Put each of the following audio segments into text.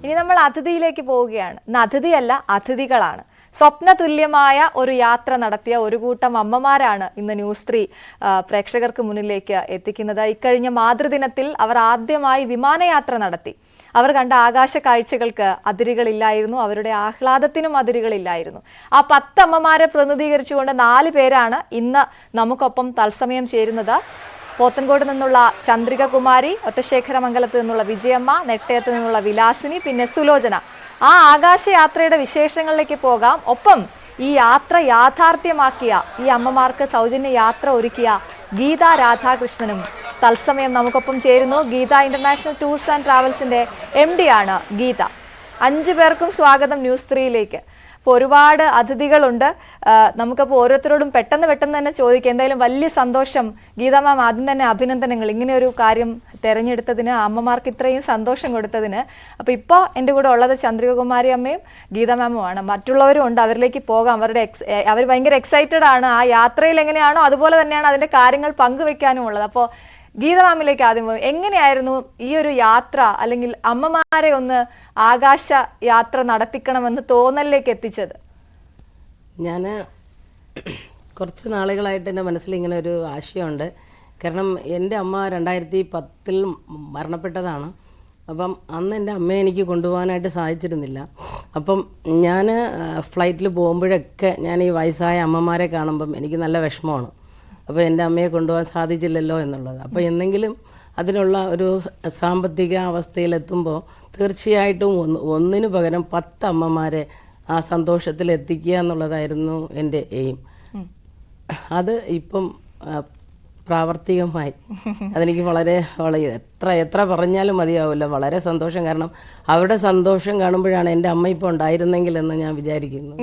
ഇനി നമ്മൾ അതിഥിയിലേക്ക് പോവുകയാണ്. ഇന്ന് അതിഥിയല്ല, അതിഥികളാണ്. സ്വപ്ന തുല്യമായ ഒരു യാത്ര നടത്തിയ ഒരു കൂട്ടം അമ്മമാരാണ് ഇന്ന് ന്യൂസ് 3 പ്രേക്ഷകർക്ക് മുന്നിലേക്ക് എത്തിക്കുന്നത്. ഇക്കഴിഞ്ഞ മാതൃദിനത്തിൽ അവർ ആദ്യമായി വിമാനയാത്ര നടത്തി. അവർ കണ്ട ആകാശ കാഴ്ചകൾക്ക് അതിരുകളില്ലായിരുന്നു, അവരുടെ ആഹ്ലാദത്തിനും അതിരുകളില്ലായിരുന്നു. ആ 10 അമ്മമാരെ പ്രതിനിധീകരിച്ചുകൊണ്ട് 4 പേരാണ് ഇന്ന് നമുക്കൊപ്പം തത്സമയം ചേരുന്നത്. പോത്തൻകോട് നിന്നുള്ള ചന്ദ്രിക കുമാരി, ഒറ്റശേഖരമംഗലത്ത് നിന്നുള്ള വിജയമ്മ, നെട്ടയത്ത് നിന്നുള്ള വിലാസിനി, പിന്നെ സുലോചന. ആ ആകാശയാത്രയുടെ വിശേഷങ്ങളിലേക്ക് പോകാം. ഒപ്പം ഈ യാത്ര യാഥാർത്ഥ്യമാക്കിയ ഈ അമ്മമാർക്ക് സൗജന്യ യാത്ര ഒരുക്കിയ ഗീത രാധാകൃഷ്ണനും തത്സമയം നമുക്കൊപ്പം ചേരുന്നു. ഗീത ഇന്റർനാഷണൽ ടൂർസ് ആൻഡ് ട്രാവൽസിന്റെ MD ആണ് ഗീത. 5 പേർക്കും സ്വാഗതം ന്യൂസ് 3യിലേക്ക്. ഇപ്പോൾ ഒരുപാട് അതിഥികളുണ്ട്. നമുക്കപ്പോൾ ഓരോരുത്തരോടും പെട്ടെന്ന് തന്നെ ചോദിക്കാം. എന്തായാലും വലിയ സന്തോഷം ഗീത മാം. ആദ്യം തന്നെ അഭിനന്ദനങ്ങൾ, ഇങ്ങനെ ഒരു കാര്യം തിരഞ്ഞെടുത്തതിന്, അമ്മമാർക്ക് ഇത്രയും സന്തോഷം കൊടുത്തതിന്. അപ്പോൾ ഇപ്പോൾ എൻ്റെ കൂടെ ഉള്ളത് ചന്ദ്രികകുമാരി അമ്മയും ഗീത മാമുമാണ്. മറ്റുള്ളവരും ഉണ്ട്, അവരിലേക്ക് പോകാം. അവർ ഭയങ്കര എക്സൈറ്റഡ് ആണ്. ആ യാത്രയിൽ എങ്ങനെയാണോ അതുപോലെ തന്നെയാണ് അതിൻ്റെ കാര്യങ്ങൾ പങ്കുവെക്കാനും ഉള്ളത്. അപ്പോൾ ഗീത മാമിലേക്ക് ആദ്യം പോകും. എങ്ങനെയായിരുന്നു ഈ ഒരു യാത്ര, അല്ലെങ്കിൽ അമ്മമാരെ ഒന്ന് ആകാശ യാത്ര നടത്തിക്കണമെന്ന് തോന്നലിലേക്ക് എത്തിച്ചത്? ഞാൻ കുറച്ച് നാളുകളായിട്ട് എൻ്റെ മനസ്സിൽ ഇങ്ങനെ ഒരു ആശയമുണ്ട്. കാരണം എൻ്റെ അമ്മ 2010 മരണപ്പെട്ടതാണ്. അപ്പം അന്ന് എൻ്റെ അമ്മയെ എനിക്ക് കൊണ്ടുപോകാനായിട്ട് സാധിച്ചിരുന്നില്ല. അപ്പം ഞാൻ ഫ്ലൈറ്റിൽ പോകുമ്പോഴൊക്കെ ഞാൻ ഈ വയസ്സായ അമ്മമാരെ കാണുമ്പം എനിക്ക് നല്ല വിഷമമാണ്. അപ്പോൾ എൻ്റെ അമ്മയെ കൊണ്ടുപോകാൻ സാധിച്ചില്ലല്ലോ എന്നുള്ളത്. അപ്പോൾ എന്തെങ്കിലും അതിനുള്ള ഒരു സാമ്പത്തിക അവസ്ഥയിലെത്തുമ്പോൾ തീർച്ചയായിട്ടും ഒന്നിനു പകരം 10 അമ്മമാരെ ആ സന്തോഷത്തിൽ എത്തിക്കുക എന്നുള്ളതായിരുന്നു എൻ്റെ എയിം. അത് ഇപ്പം പ്രാവർത്തികമായി. അതെനിക്ക് വളരെ എത്ര പറഞ്ഞാലും മതിയാവില്ല. വളരെ സന്തോഷം. കാരണം അവരുടെ സന്തോഷം കാണുമ്പോഴാണ് എൻ്റെ അമ്മ ഇപ്പോൾ ഉണ്ടായിരുന്നെങ്കിൽ എന്ന് ഞാൻ വിചാരിക്കുന്നു.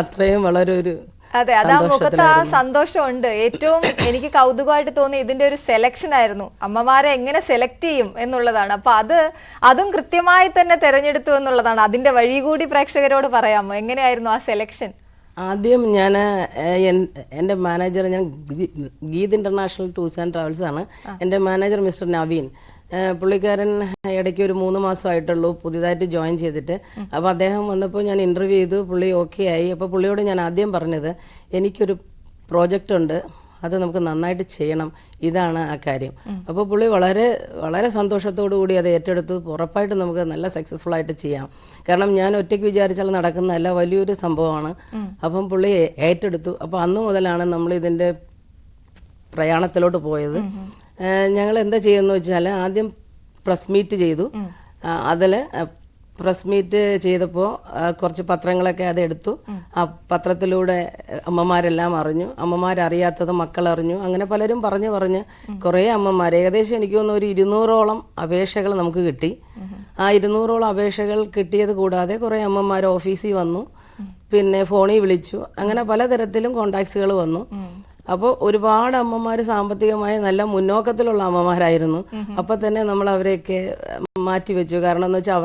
അത്രയും വളരെ ഒരു അതെ, അതാ മുഖത്ത് ആ സന്തോഷമുണ്ട്. ഏറ്റവും എനിക്ക് കൗതുകമായിട്ട് തോന്നി ഇതിന്റെ ഒരു സെലക്ഷൻ ആയിരുന്നു. അമ്മമാരെ എങ്ങനെ സെലക്ട് ചെയ്യും എന്നുള്ളതാണ്. അപ്പൊ അതും കൃത്യമായി തന്നെ തെരഞ്ഞെടുത്തു എന്നുള്ളതാണ്. അതിന്റെ വഴി കൂടി പ്രേക്ഷകരോട് പറയാമോ? എങ്ങനെയായിരുന്നു ആ സെലക്ഷൻ? ആദ്യം ഞാൻ എൻ്റെ മാനേജർ, ഞാൻ Geet international tours and travels ആണ്. എൻ്റെ മാനേജർ മിസ്റ്റർ നവീൻ. പുള്ളിക്കാരൻ ഇടയ്ക്ക് ഒരു 3 മാസമായിട്ടുള്ളൂ പുതിയതായിട്ട് ജോയിൻ ചെയ്തിട്ട്. അപ്പോൾ അദ്ദേഹം വന്നപ്പോൾ ഞാൻ ഇൻ്റർവ്യൂ ചെയ്തു. പുള്ളി ഓക്കെ ആയി. അപ്പോൾ പുള്ളിയോട് ഞാൻ ആദ്യം പറഞ്ഞത്, എനിക്കൊരു പ്രോജക്റ്റ് ഉണ്ട്, അത് നമുക്ക് നന്നായിട്ട് ചെയ്യണം, ഇതാണ് ആ കാര്യം. അപ്പോൾ പുള്ളി വളരെ സന്തോഷത്തോടു കൂടി അത് ഏറ്റെടുത്തു. ഉറപ്പായിട്ടും നമുക്ക് നല്ല സക്സസ്ഫുൾ ആയിട്ട് ചെയ്യാം. കാരണം ഞാൻ ഒറ്റയ്ക്ക് വിചാരിച്ചാൽ നടക്കുന്നതല്ല, വലിയൊരു സംഭവമാണ്. അപ്പം പുള്ളി ഏറ്റെടുത്തു. അപ്പോൾ അന്ന് മുതലാണ് നമ്മൾ ഇതിൻ്റെ പ്രയാണത്തിലോട്ട് പോയത്. ഞങ്ങൾ എന്താ ചെയ്യുന്നത് വെച്ചാൽ, ആദ്യം പ്രസ് മീറ്റ് ചെയ്തു. അതിൽ പ്രസ് മീറ്റ് ചെയ്തപ്പോൾ കുറച്ച് പത്രങ്ങളൊക്കെ അതെടുത്തു. ആ പത്രത്തിലൂടെ അമ്മമാരെല്ലാം അറിഞ്ഞു. അമ്മമാരറിയാത്തത് മക്കളറിഞ്ഞു. അങ്ങനെ പലരും പറഞ്ഞ് കുറേ അമ്മമാർ, ഏകദേശം എനിക്ക് തോന്നുന്നു ഒരു 200ഓളം അപേക്ഷകൾ നമുക്ക് കിട്ടി. ആ 200ഓളം അപേക്ഷകൾ കിട്ടിയത് കൂടാതെ കുറേ അമ്മമാർ ഓഫീസിൽ വന്നു, പിന്നെ ഫോണിൽ വിളിച്ചു. അങ്ങനെ പലതരത്തിലും കോണ്ടാക്ട്സുകൾ വന്നു. അപ്പോൾ ഒരുപാട് അമ്മമാർ സാമ്പത്തികമായി നല്ല മുന്നോക്കത്തിലുള്ള അമ്മമാരായിരുന്നു. അപ്പൊ തന്നെ നമ്മൾ അവരെയൊക്കെ മാറ്റി വെച്ചു. കാരണം എന്ന് വെച്ചാൽ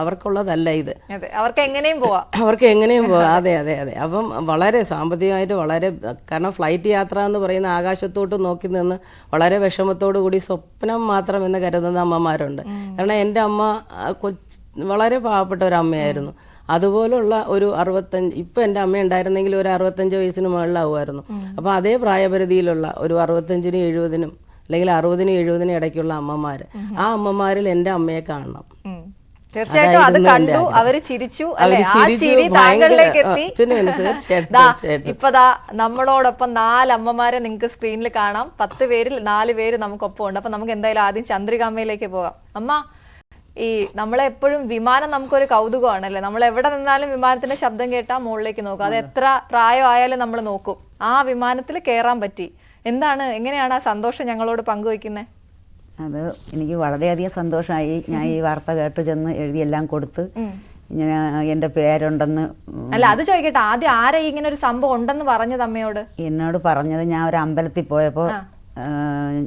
അവർക്കുള്ളതല്ല ഇത്, അവർക്ക് എങ്ങനെയും പോവാം. അതെ. അപ്പം വളരെ സാമ്പത്തികമായിട്ട് കാരണം ഫ്ലൈറ്റ് യാത്ര എന്ന് പറയുന്ന ആകാശത്തോട്ട് നോക്കി നിന്ന് വളരെ വിഷമത്തോടു കൂടി സ്വപ്നം മാത്രം എന്ന് കരുതുന്ന അമ്മമാരുണ്ട്. കാരണം എൻ്റെ അമ്മ വളരെ പാവപ്പെട്ട ഒരു അമ്മയായിരുന്നു. അതുപോലുള്ള ഒരു 65, ഇപ്പം എൻ്റെ അമ്മ ഉണ്ടായിരുന്നെങ്കിൽ ഒരു 65 വയസ്സിന് മുകളിലാവുമായിരുന്നു. അപ്പോൾ അതേ പ്രായപരിധിയിലുള്ള ഒരു 65-നും 70-നും അല്ലെങ്കിൽ 60-നും 70-നും ഇടയ്ക്കുള്ള അമ്മമാർ, ആ അമ്മമാരിൽ എൻ്റെ അമ്മയെ കാണണം. തീർച്ചയായിട്ടും അത് കണ്ടു, അവര് ചിരിച്ചു. ഇപ്പതാ നമ്മളോടൊപ്പം 4 അമ്മമാരെ നിങ്ങൾക്ക് സ്ക്രീനിൽ കാണാം. 10 പേരിൽ 4 പേര് നമുക്കൊപ്പം ഉണ്ട്. അപ്പൊ നമുക്ക് എന്തായാലും ആദ്യം ചന്ദ്രികാമ്മയിലേക്ക് പോകാം. അമ്മ, ഈ നമ്മളെപ്പോഴും വിമാനം നമുക്കൊരു കൗതുകമാണല്ലേ. നമ്മൾ എവിടെ നിന്നാലും വിമാനത്തിന്റെ ശബ്ദം കേട്ടാൽ മുകളിലേക്ക് നോക്കും. അത് എത്ര പ്രായമായാലും നമ്മൾ നോക്കും. ആ വിമാനത്തിൽ കയറാൻ പറ്റി. എങ്ങനെയാണ് ആ സന്തോഷം ഞങ്ങളോട് പങ്കുവെക്കുന്നത്? അത് എനിക്ക് വളരെയധികം സന്തോഷമായി. ഞാൻ ഈ വാർത്ത കേട്ട് ചെന്ന് എഴുതിയെല്ലാം കൊടുത്ത് ഇങ്ങനെ എൻ്റെ പേരുണ്ടെന്ന്. അല്ല, അത് ചോദിക്കട്ടെ, ആദ്യം ആരാ ഇങ്ങനെ ഒരു സംഭവം ഉണ്ടെന്ന് പറഞ്ഞത് അമ്മയോട്? എന്നോട് പറഞ്ഞത്, ഞാൻ ഒരു അമ്പലത്തിൽ പോയപ്പോൾ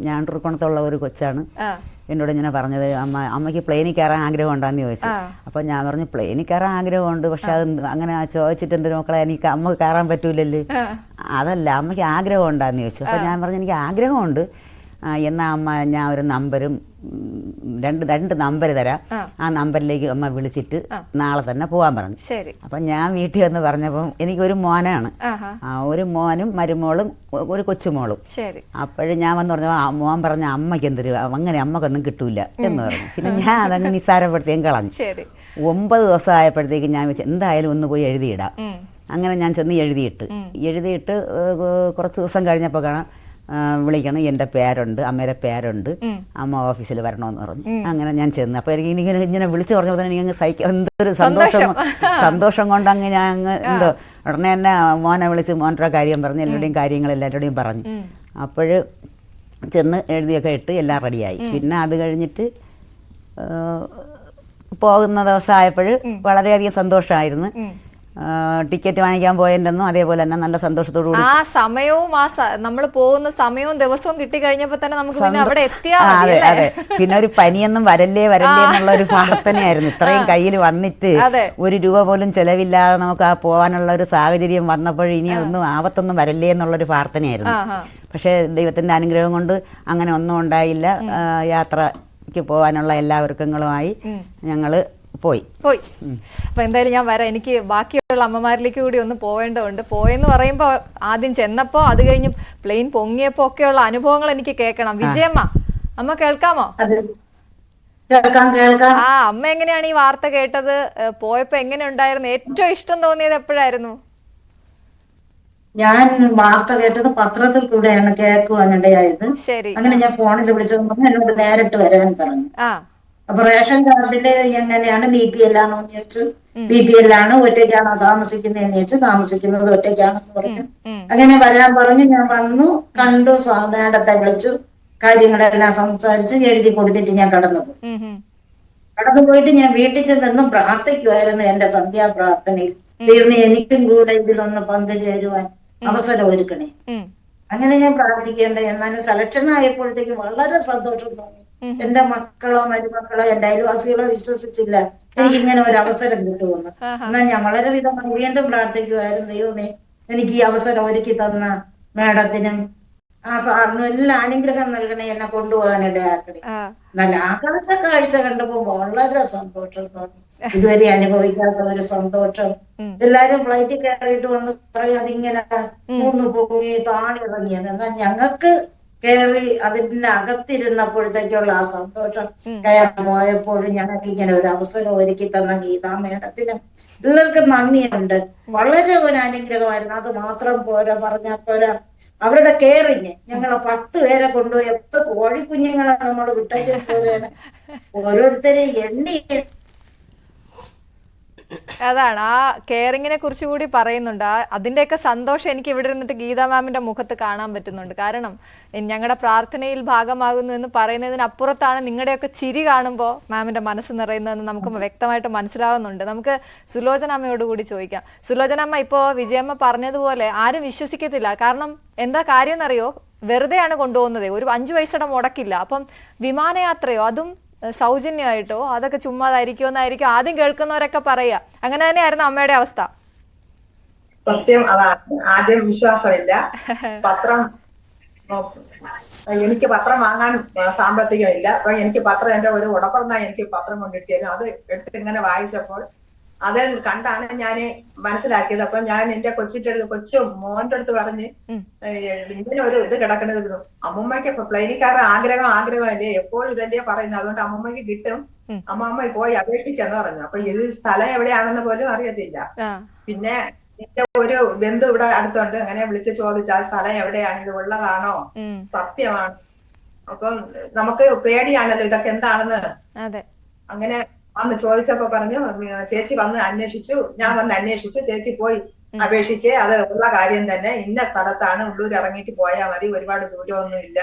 ഞാൻ തൃക്കോണത്തുള്ള ഒരു കൊച്ചാണ് എന്നോട് ഇങ്ങനെ പറഞ്ഞത്, അമ്മയ്ക്ക് പ്ലെയിനിൽ കയറാൻ ആഗ്രഹം ഉണ്ടോന്ന് ചോദിച്ചു. അപ്പോൾ ഞാൻ പറഞ്ഞു, പ്ലെയിനിൽ കയറാൻ ആഗ്രഹമുണ്ട്, പക്ഷെ അത് അങ്ങനെ ചോദിച്ചിട്ട് എന്ത് മക്കളെ, എനിക്ക് അമ്മ കയറാൻ പറ്റൂലല്ലേ. അതല്ല, അമ്മയ്ക്ക് ആഗ്രഹം ഉണ്ടാന്ന് ചോദിച്ചു. അപ്പോൾ ഞാൻ പറഞ്ഞു, എനിക്ക് ആഗ്രഹമുണ്ട്, എന്നാൽ അമ്മ ഞാൻ ഒരു നമ്പരും രണ്ട് നമ്പർ തരാം, ആ നമ്പറിലേക്ക് അമ്മ വിളിച്ചിട്ട് നാളെ തന്നെ പോകാൻ പറഞ്ഞു. അപ്പം ഞാൻ വീട്ടിൽ വന്ന് പറഞ്ഞപ്പം എനിക്കൊരു മോനാണ്, ഒരു മോനും മരുമോളും ഒരു കൊച്ചുമോളും. അപ്പോഴും ഞാൻ വന്ന് പറഞ്ഞു, മോൻ പറഞ്ഞ അമ്മയ്ക്ക് എന്തൊരു അങ്ങനെ അമ്മക്കൊന്നും കിട്ടൂല എന്ന് പറഞ്ഞു. പിന്നെ ഞാൻ അതങ്ങ് നിസ്സാരപ്പെടുത്തിയും കളഞ്ഞു. 9 ദിവസം ആയപ്പോഴത്തേക്ക് ഞാൻ വെച്ച് എന്തായാലും ഒന്ന് പോയി എഴുതിയിടാം. അങ്ങനെ ഞാൻ ചെന്ന് എഴുതിയിട്ട് കുറച്ച് ദിവസം കഴിഞ്ഞപ്പോൾ കാണാം വിളിക്കണം, എൻ്റെ പേരുണ്ട്, അമ്മയുടെ പേരുണ്ട്, അമ്മ ഓഫീസിൽ വരണമെന്ന് പറഞ്ഞു. അങ്ങനെ ഞാൻ ചെന്ന് അപ്പോൾ എനിക്ക് ഇങ്ങനെ വിളിച്ചു പറഞ്ഞപ്പോൾ തന്നെ എനിക്ക് സഹിക്കാൻ എന്തൊരു സന്തോഷം കൊണ്ട് അങ്ങ് ഞാൻ അങ്ങ് എന്തോ ഉടനെ തന്നെ മോനെ വിളിച്ച് മോൻ്റെ കാര്യം പറഞ്ഞ് എല്ലാവരുടെയും പറഞ്ഞു. അപ്പോൾ ചെന്ന് എഴുതിയൊക്കെ ഇട്ട് എല്ലാം റെഡിയായി. പിന്നെ അത് കഴിഞ്ഞിട്ട് പോകുന്ന ദിവസം ആയപ്പോൾ വളരെയധികം സന്തോഷമായിരുന്നു. ടിക്കറ്റ് വാങ്ങിക്കാൻ പോയെന്നും അതേപോലെ തന്നെ നല്ല സന്തോഷത്തോടു കൂടി ആ സമയവും നമ്മൾ പോകുന്ന സമയവും ദിവസവും കിട്ടി കഴിഞ്ഞപ്പോ തന്നെ നമുക്ക് പിന്നെ അവിടെ എത്തിയാ അതെ അതെ. പിന്നെ ഒരു പനിയൊന്നും വരല്ലേ എന്നുള്ള ഒരു പ്രാർത്ഥനയായിരുന്നു. ഇത്രയും കയ്യിൽ വന്നിട്ട് 1 രൂപ പോലും ചെലവില്ലാതെ നമുക്ക് ആ പോകാനുള്ള ഒരു സാഹചര്യം വന്നപ്പോൾ ഇനി ഒന്നും ആപത്തൊന്നും വരല്ലേ എന്നുള്ളൊരു പ്രാർത്ഥനയായിരുന്നു. പക്ഷേ ദൈവത്തിന്റെ അനുഗ്രഹം കൊണ്ട് അങ്ങനെ ഒന്നും ഉണ്ടായില്ല. യാത്രയ്ക്ക് പോകാനുള്ള എല്ലാ ഒരുക്കങ്ങളുമായി ഞങ്ങള് പോയി. അപ്പൊ എന്തായാലും ഞാൻ വരാം. എനിക്ക് ബാക്കിയുള്ള അമ്മമാരിലേക്ക് കൂടി ഒന്ന് പോവേണ്ടതുണ്ട്. പോയെന്ന് പറയുമ്പോ ആദ്യം ചെന്നപ്പോ അത് കഴിഞ്ഞ് പ്ലെയിൻ പൊങ്ങിയപ്പോ ഒക്കെയുള്ള അനുഭവങ്ങൾ എനിക്ക് കേൾക്കണം. വിജയമ്മ, അമ്മ കേൾക്കാമോ? ആ, അമ്മ എങ്ങനെയാണ് ഈ വാർത്ത കേട്ടത്? പോയപ്പോ എങ്ങനെ ഉണ്ടായിരുന്നു? ഏറ്റവും ഇഷ്ടം തോന്നിയത് എപ്പോഴായിരുന്നു? ഞാൻ വാർത്ത കേട്ടത് പത്രത്തിൽ കൂടെയാണ് കേൾക്കുവാനിടയായത്. അങ്ങനെ ഞാൻ ഫോണിൽ വിളിച്ചത് എന്നോട് നേരിട്ട് വരാൻ പറഞ്ഞു. അപ്പൊ റേഷൻ കാർഡില് എങ്ങനെയാണ് BPL ആണോ എന്ന് ചോദിച്ചു. BPL ആണ്. ഒറ്റയ്ക്കാണോ താമസിക്കുന്നതെന്ന് ചോദിച്ചു. താമസിക്കുന്നത് ഒറ്റയ്ക്കാണെന്ന് പറഞ്ഞു. അങ്ങനെ വരാൻ പറഞ്ഞു. ഞാൻ വന്നു, കണ്ടു, മേഡത്തെ വിളിച്ചു, കാര്യങ്ങളെല്ലാം സംസാരിച്ച് എഴുതി കൊടുത്തിട്ട് ഞാൻ കടന്നുപോയിട്ട് ഞാൻ വീട്ടിൽ ചെന്നും പ്രാർത്ഥിക്കുമായിരുന്നു. എന്റെ സന്ധ്യാപ്രാർത്ഥനയിൽ ദൈവമേ എനിക്കും കൂടെ ഇതിലൊന്ന് പങ്കുചേരുവാൻ അവസരം ഒരുക്കണേ. അങ്ങനെ ഞാൻ പ്രാർത്ഥിക്കേണ്ട. എന്നാലും സെലക്ഷൻ ആയപ്പോഴത്തേക്ക് വളരെ സന്തോഷം തോന്നി. എന്റെ മക്കളോ മരുമക്കളോ എന്റെ അയൽവാസികളോ വിശ്വസിച്ചില്ല എനിക്കിങ്ങനെ ഒരു അവസരം കിട്ടുമെന്ന്. എന്നാൽ ഞാൻ വളരെ വിധമായി വീണ്ടും പ്രാർത്ഥിക്കുമായിരുന്നു, ദൈവമേ എനിക്ക് ഈ അവസരം ഒരുക്കി തന്ന മേഡത്തിനും ആ സാറിനും എല്ലാം അനുഗ്രഹം നൽകണേ, എന്നെ കൊണ്ടുപോകാനിടയാക്കണേ. നല്ല ആകാശ കാഴ്ച കണ്ടപ്പോ വളരെ സന്തോഷം തോന്നി. ഇതുവരെ അനുഭവിക്കാത്ത ഒരു സന്തോഷം. എല്ലാരും ഫ്ലൈറ്റിൽ കയറിയിട്ട് വന്ന് പറയും അതിങ്ങനെ പൊങ്ങി താണി ഇറങ്ങിയത്. എന്നാൽ ഞങ്ങൾക്ക് കയറി അതിന്റെ അകത്തിരുന്നപ്പോഴത്തേക്കുള്ള ആ സന്തോഷം കയറി പോയപ്പോഴും ഞങ്ങൾക്ക് ഇങ്ങനെ ഒരു അവസരം ഒരുക്കി തന്ന ഗീതാ മേഡത്തിനും എല്ലാവർക്കും നന്ദിയുണ്ട്. വളരെ ഒരു അനുഗ്രഹമായിരുന്നു. അത് മാത്രം പോരാ, പറഞ്ഞാൽ പോരാ, അവരുടെ കെയറിങ്. ഞങ്ങളെ 10 പേരെ കൊണ്ടുപോയി 8 കോഴിക്കുഞ്ഞുങ്ങളെ നമ്മൾ വിട്ടേക്ക് പോലെയാണ് ഓരോരുത്തരെ എണ്ണി. അതാണ് ആ കെയറിങ്ങിനെ കുറിച്ച് കൂടി പറയുന്നുണ്ട്. അതിന്റെയൊക്കെ സന്തോഷം എനിക്ക് ഇവിടെ ഇരുന്നിട്ട് ഗീതാ മാമിന്റെ മുഖത്ത് കാണാൻ പറ്റുന്നുണ്ട്. കാരണം ഞങ്ങളുടെ പ്രാർത്ഥനയിൽ ഭാഗമാകുന്നു എന്ന് പറയുന്നതിനപ്പുറത്താണ് നിങ്ങളുടെയൊക്കെ ചിരി കാണുമ്പോൾ മാമിന്റെ മനസ്സ് നിറയുന്നതെന്ന് നമുക്ക് വ്യക്തമായിട്ട് മനസ്സിലാവുന്നുണ്ട്. നമുക്ക് സുലോചന അമ്മയോട് കൂടി ചോദിക്കാം. സുലോചന അമ്മ, ഇപ്പോ വിജയമ്മ പറഞ്ഞതുപോലെ ആരും വിശ്വസിക്കത്തില്ല. കാരണം എന്താ കാര്യം എന്നറിയോ? വെറുതെയാണ് കൊണ്ടുപോകുന്നത്. ഒരു 5 പൈസയുടെ മുടക്കില്ല. അപ്പം വിമാനയാത്രയോ അതും സൗജന്യമായിട്ടോ അതൊക്കെ ചുമ്മാതായിരിക്കുമെന്നായിരിക്കും ആദ്യം കേൾക്കുന്നവരൊക്കെ പറയാ. അങ്ങനെ തന്നെയായിരുന്നു അമ്മയുടെ അവസ്ഥ. സത്യം അതാണ്. ആദ്യം വിശ്വാസമില്ല. പത്രം എനിക്ക് പത്രം വാങ്ങാൻ സാമ്പത്തികമില്ല. അപ്പൊ എനിക്ക് പത്രം എന്റെ ഒരു ഉടപ്പറന്നാ എനിക്ക് പത്രം കൊണ്ടിട്ടിരുന്നു. അത് എടുത്ത് ഇങ്ങനെ വായിച്ചപ്പോൾ അതിൽ കണ്ടാണ് ഞാൻ മനസ്സിലാക്കിയത്. അപ്പൊ ഞാൻ എന്റെ കൊച്ചു മോന്റെ അടുത്ത് പറഞ്ഞ് ഇങ്ങനെ ഒരു ഇത് കിടക്കുന്നത് അമ്മൂമ്മയ്ക്ക് പ്ലെയിനിൽ കയറാൻ ആഗ്രഹമല്ലേ, എപ്പോഴും ഇതല്ലേ പറയുന്നത്, അതുകൊണ്ട് അമ്മൂമ്മയ്ക്ക് കിട്ടും, അമ്മമ്മ പോയി അപേക്ഷിക്കാന്ന് പറഞ്ഞു. അപ്പൊ ഇത് സ്ഥലം എവിടെയാണെന്ന് പോലും അറിയത്തില്ല. പിന്നെ എന്റെ ഒരു ബന്ധു ഇവിടെ അടുത്തുണ്ട്. അങ്ങനെ വിളിച്ച് ചോദിച്ചാൽ സ്ഥലം എവിടെയാണ്, ഇത് ഉള്ളതാണോ, സത്യമാണ്. അപ്പം നമുക്ക് പേടിയാണല്ലോ ഇതൊക്കെ എന്താണെന്ന്. അങ്ങനെ വന്ന് ചോദിച്ചപ്പോ പറഞ്ഞു, ചേച്ചി വന്ന് അന്വേഷിച്ചു, ഞാൻ വന്ന് അന്വേഷിച്ചു, ചേച്ചി പോയി അപേക്ഷിക്ക്, അത് ഉള്ള കാര്യം തന്നെ, ഇന്ന സ്ഥലത്താണ്, ഉള്ളൂർ ഇറങ്ങിയിട്ട് പോയാൽ മതി, ഒരുപാട് ദൂരമൊന്നും ഇല്ല,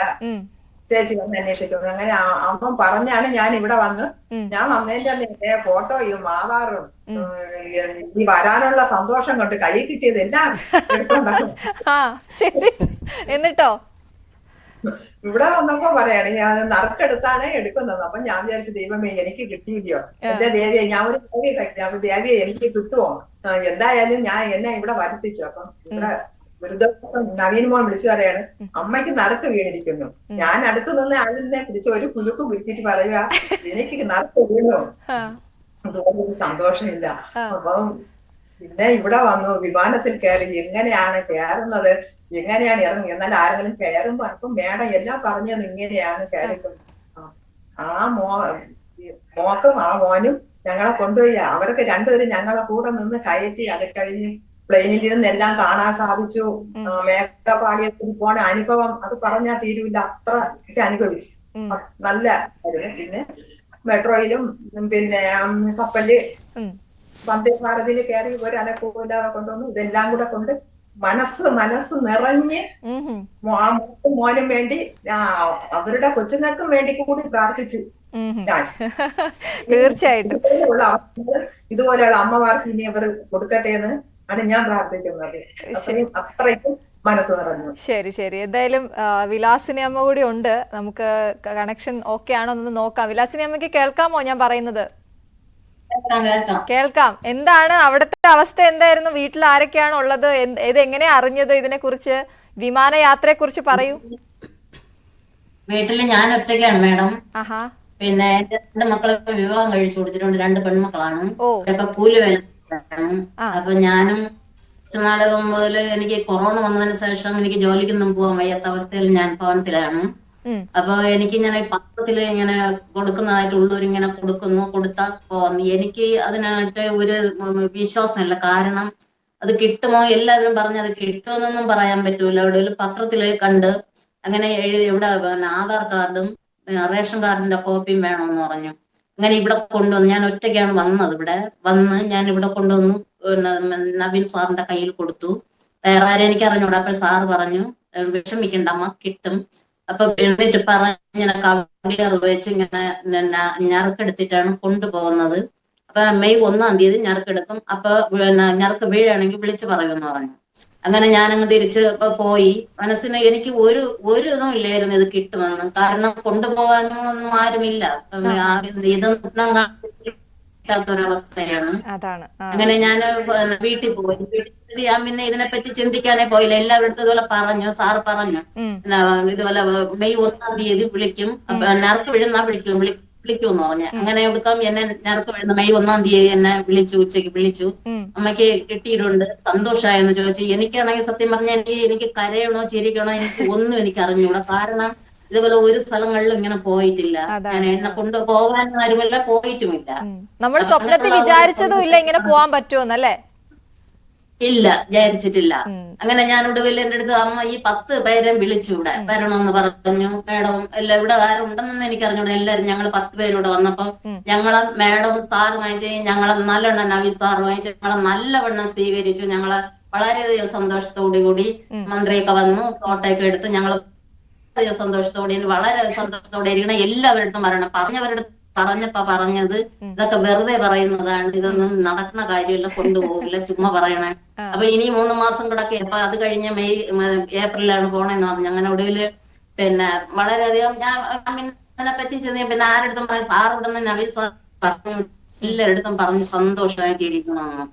ചേച്ചി വന്ന് അന്വേഷിക്കുന്നു. അങ്ങനെ അമ്മ പറഞ്ഞാണ് ഞാൻ ഇവിടെ വന്ന്. ഞാൻ വന്നതിന്റെ ഫോട്ടോയും ആധാറും ഈ വരാനുള്ള സന്തോഷം കൊണ്ട് കൈ കിട്ടിയത് എല്ലാം എടുത്തോണ്ടാണ്. എന്നിട്ടോ ഇവിടെ വന്നപ്പോ പറയാണ് ഞാൻ നറുക്കെടുത്താണ് എടുക്കുന്നത്. അപ്പൊ ഞാൻ വിചാരിച്ചു, ദൈവമേ എനിക്ക് കിട്ടിയില്ലയോ, എന്റെ ദേവിയെ, ഞാൻ ഒരു ദേവിയെ എനിക്ക് കിട്ടുമോ, എന്തായാലും ഞാൻ എന്നെ ഇവിടെ വരുത്തിച്ചു. അപ്പം ഇവിടെ ഒരു ദിവസം നവീൻ മോൻ വിളിച്ചു പറയാണ്, അമ്മയ്ക്ക് നടക്ക് വീണിരിക്കുന്നു. ഞാൻ അടുത്ത് നിന്ന് ആളിനെ പിടിച്ച് ഒരു കുലുക്ക് കുരുത്തിട്ട് പറയുക, എനിക്ക് നടക്ക് വീണു. അതുകൊണ്ടൊരു സന്തോഷമില്ല. അപ്പം പിന്നെ ഇവിടെ വന്നു, വിമാനത്തിൽ കയറി, എങ്ങനെയാണ് കയറുന്നത്, എങ്ങനെയാണ് ഇറങ്ങി. എന്നാൽ ആരെങ്കിലും കയറുമ്പോ അപ്പം മേഡം എല്ലാം പറഞ്ഞത് ഇങ്ങനെയാണ് കയറിക്കുന്നത്. ആ മോക്കും ആ മോനും ഞങ്ങളെ കൊണ്ടുപോയി. അവരൊക്കെ രണ്ടുപേരും ഞങ്ങളെ കൂടെ നിന്ന് കയറ്റി. അത് കഴിഞ്ഞ് പ്ലെയിനിലിരുന്ന് എല്ലാം കാണാൻ സാധിച്ചു. മേക്കപ്പ് ആടിയത്തിൽ പോണ അനുഭവം അത് പറഞ്ഞാൽ തീരുവില്ല, അത്ര അനുഭവിച്ചു. നല്ല പിന്നെ മെട്രോയിലും പിന്നെ കപ്പല് വന്ദേ ഭാരതിൽ കയറി ഒരു അനക്കൂലാതെ കൊണ്ടുവന്നു. ഇതെല്ലാം കൂടെ കൊണ്ട് മനസ്സ് നിറഞ്ഞ് മോനും വേണ്ടി അവരുടെ കൊച്ചുങ്ങൾക്കും വേണ്ടി കൂടി പ്രാർത്ഥിച്ചു ഞാൻ. തീർച്ചയായിട്ടും ഇതുപോലെയുള്ള അമ്മമാർക്ക് ഇനി അവർ കൊടുക്കട്ടെ എന്ന് ആണ് ഞാൻ പ്രാർത്ഥിക്കുന്നത്. അത്രയ്ക്കും മനസ്സ് നിറഞ്ഞു. ശരി ശരി. എന്തായാലും വിലാസിനി അമ്മ കൂടി ഉണ്ട്, നമുക്ക് കണക്ഷൻ ഓക്കെ ആണോ എന്ന് നോക്കാം. വിലാസിനി അമ്മയ്ക്ക് കേൾക്കാമോ ഞാൻ പറയുന്നത്? കേൾക്കാം. എന്താണ് അവിടുത്തെ അവസ്ഥ, എന്തായിരുന്നു, വീട്ടിൽ ആരൊക്കെയാണ് ഉള്ളത്, ഇതെങ്ങനെയാ അറിഞ്ഞത്, ഇതിനെ കുറിച്ച്, വിമാനയാത്രയെ കുറിച്ച് പറയൂ. വീട്ടില് ഞാൻ ഒറ്റയ്ക്കാണ് മാഡം. ആഹാ. പിന്നെ എന്റെ 2 മക്കളൊക്കെ വിവാഹം കഴിച്ചു കൊടുത്തിട്ടുണ്ട്. 2 പെൺമക്കളാണ്. അവരൊക്കെ കൂലി വേലക്കാരാണ്. അപ്പൊ ഞാനും നാളെ മുതൽ എനിക്ക് കൊറോണ വന്നതിന് ശേഷം എനിക്ക് ജോലിക്കൊന്നും പോകാൻ വയ്യാത്ത അവസ്ഥയിൽ ഞാൻ ഭവനത്തിലാണ്. അപ്പൊ എനിക്ക് ഇങ്ങനെ പത്രത്തില് ഇങ്ങനെ കൊടുക്കുന്നതായിട്ട് ഉള്ളവരിങ്ങനെ കൊടുത്താൽ എനിക്ക് അതിനായിട്ട് ഒരു വിശ്വാസമില്ല. കാരണം അത് കിട്ടുമോ, എല്ലാവരും പറഞ്ഞ് അത് കിട്ടുമെന്നൊന്നും പറയാൻ പറ്റൂല. ഇവിടെ ഒരു പത്രത്തില് കണ്ട് അങ്ങനെ എഴുതി, ഇവിടെ ആധാർ കാർഡും റേഷൻ കാർഡിന്റെ കോപ്പിയും വേണമെന്ന് പറഞ്ഞു. അങ്ങനെ ഇവിടെ കൊണ്ടുവന്നു. ഞാൻ ഒറ്റയ്ക്കാണ് വന്നത്. ഇവിടെ വന്ന് ഞാൻ ഇവിടെ കൊണ്ടുവന്നു നവീൻ സാറിന്റെ കയ്യിൽ കൊടുത്തു. വേറെ ആരും എനിക്ക് അറിഞ്ഞൂടാ. അപ്പോൾ സാറ് പറഞ്ഞു, വിഷമിക്കണ്ട അമ്മ, കിട്ടും. അപ്പൊ എഴുന്നേറ്റ് പറഞ്ഞ കവടിയർ വെച്ച് ഇങ്ങനെ ഞറുക്കെടുത്തിട്ടാണ് കൊണ്ടുപോകുന്നത്. അപ്പൊ മെയ് 1-ാം തീയതി ഞറുക്കെടുക്കും. അപ്പൊ ഞറുക്ക് വീഴാണെങ്കിൽ വിളിച്ചു പറയുമെന്ന് പറഞ്ഞു. അങ്ങനെ ഞാനങ്ങ് തിരിച്ച് പോയി. മനസ്സിന് എനിക്ക് ഒരു ഇതും ഇല്ലായിരുന്നു ഇത് കിട്ടുമെന്ന്. കാരണം കൊണ്ടുപോകാനും ഒന്നും ആരുമില്ല. ഇതൊന്നും കിട്ടാത്തൊരവസ്ഥയാണ്. അങ്ങനെ ഞാൻ വീട്ടിൽ പോയി. ഞാൻ പിന്നെ ഇതിനെപ്പറ്റി ചിന്തിക്കാനേ പോയില്ല. എല്ലാവരുടെ ഇതുപോലെ പറഞ്ഞു, സാറ് പറഞ്ഞു ഇതുപോലെ മെയ് 1-ാം തീയതി വിളിക്കും, നറുക്ക് വീഴുന്ന വിളിക്കുമെന്ന് പറഞ്ഞു. അങ്ങനെ എടുക്കാം. എന്നെ നറുക്ക് വീഴുന്ന മെയ് 1-ാം തീയതി എന്നെ വിളിച്ചു, ഉച്ചയ്ക്ക് വിളിച്ചു. അമ്മയ്ക്ക് കിട്ടിയിട്ടുണ്ട്, സന്തോഷമായെന്ന് ചോദിച്ചു. എനിക്കാണെങ്കിൽ സത്യം പറഞ്ഞാൽ എനിക്ക് കരയണോ ചിരിക്കണോ ഒന്നും എനിക്ക് അറിഞ്ഞൂടാ. കാരണം ഇതുപോലെ ഒരു സ്ഥലങ്ങളിലും ഇങ്ങനെ പോയിട്ടില്ല. ഞാൻ എന്നെ കൊണ്ടുപോകാനും ആരുമില്ല, പോയിട്ടുമില്ല. നമ്മൾ സ്വപ്നത്തിൽ വിചാരിച്ചതും ഇല്ല ഇങ്ങനെ പോവാൻ പറ്റുമെന്നല്ലേ? ഇല്ല, വിചാരിച്ചിട്ടില്ല. അങ്ങനെ ഞാൻ ഒടുവിൽ എന്റെ അടുത്ത് അമ്മ ഈ 10 പേരെ വിളിച്ചു ഇവിടെ വരണമെന്ന് പറഞ്ഞു. മേഡം എല്ലാം ഇവിടെ ആരുണ്ടെന്ന് എനിക്ക് അറിഞ്ഞൂടെ. എല്ലാരും ഞങ്ങൾ 10 പേരൂടെ വന്നപ്പോ ഞങ്ങളെ മേഡം സാറുമായിട്ട് ഞങ്ങളെ നല്ലവണ്ണം നവീൻ സാറുമായിട്ട് ഞങ്ങളെ നല്ലവണ്ണം സ്വീകരിച്ചു. ഞങ്ങളെ വളരെയധികം സന്തോഷത്തോടു കൂടി മന്ത്രിയൊക്കെ വന്നു, ഫോട്ടോയൊക്കെ എടുത്ത് ഞങ്ങൾ സന്തോഷത്തോടെ വളരെ സന്തോഷത്തോടെ ഇരിക്കണം. എല്ലാവരുടെ പറയണം. പറഞ്ഞത് ഇതൊക്കെ വെറുതെ പറയുന്നതാണ്, ഇതൊന്നും നടക്കുന്ന കാര്യമല്ല, കൊണ്ടുപോകില്ല, ചുമ്മാ പറയണേ. അപ്പൊ ഇനി 3 മാസം കിടക്കെ. അപ്പൊ അത് കഴിഞ്ഞ ഏപ്രിലാണ് പോണേന്ന് പറഞ്ഞു. അങ്ങനെ ഒടുവില് പിന്നെ വളരെയധികം ഞാൻ അതിനെ പറ്റി ചെന്ന് പിന്നെ ആരെടുത്തും പറയും, സാർ ഇവിടെ നിന്ന് നവീൻ സാർ പറഞ്ഞു, എല്ലാവരുടെടുത്തും പറഞ്ഞ് സന്തോഷമായിട്ടിരിക്കണമെന്ന്.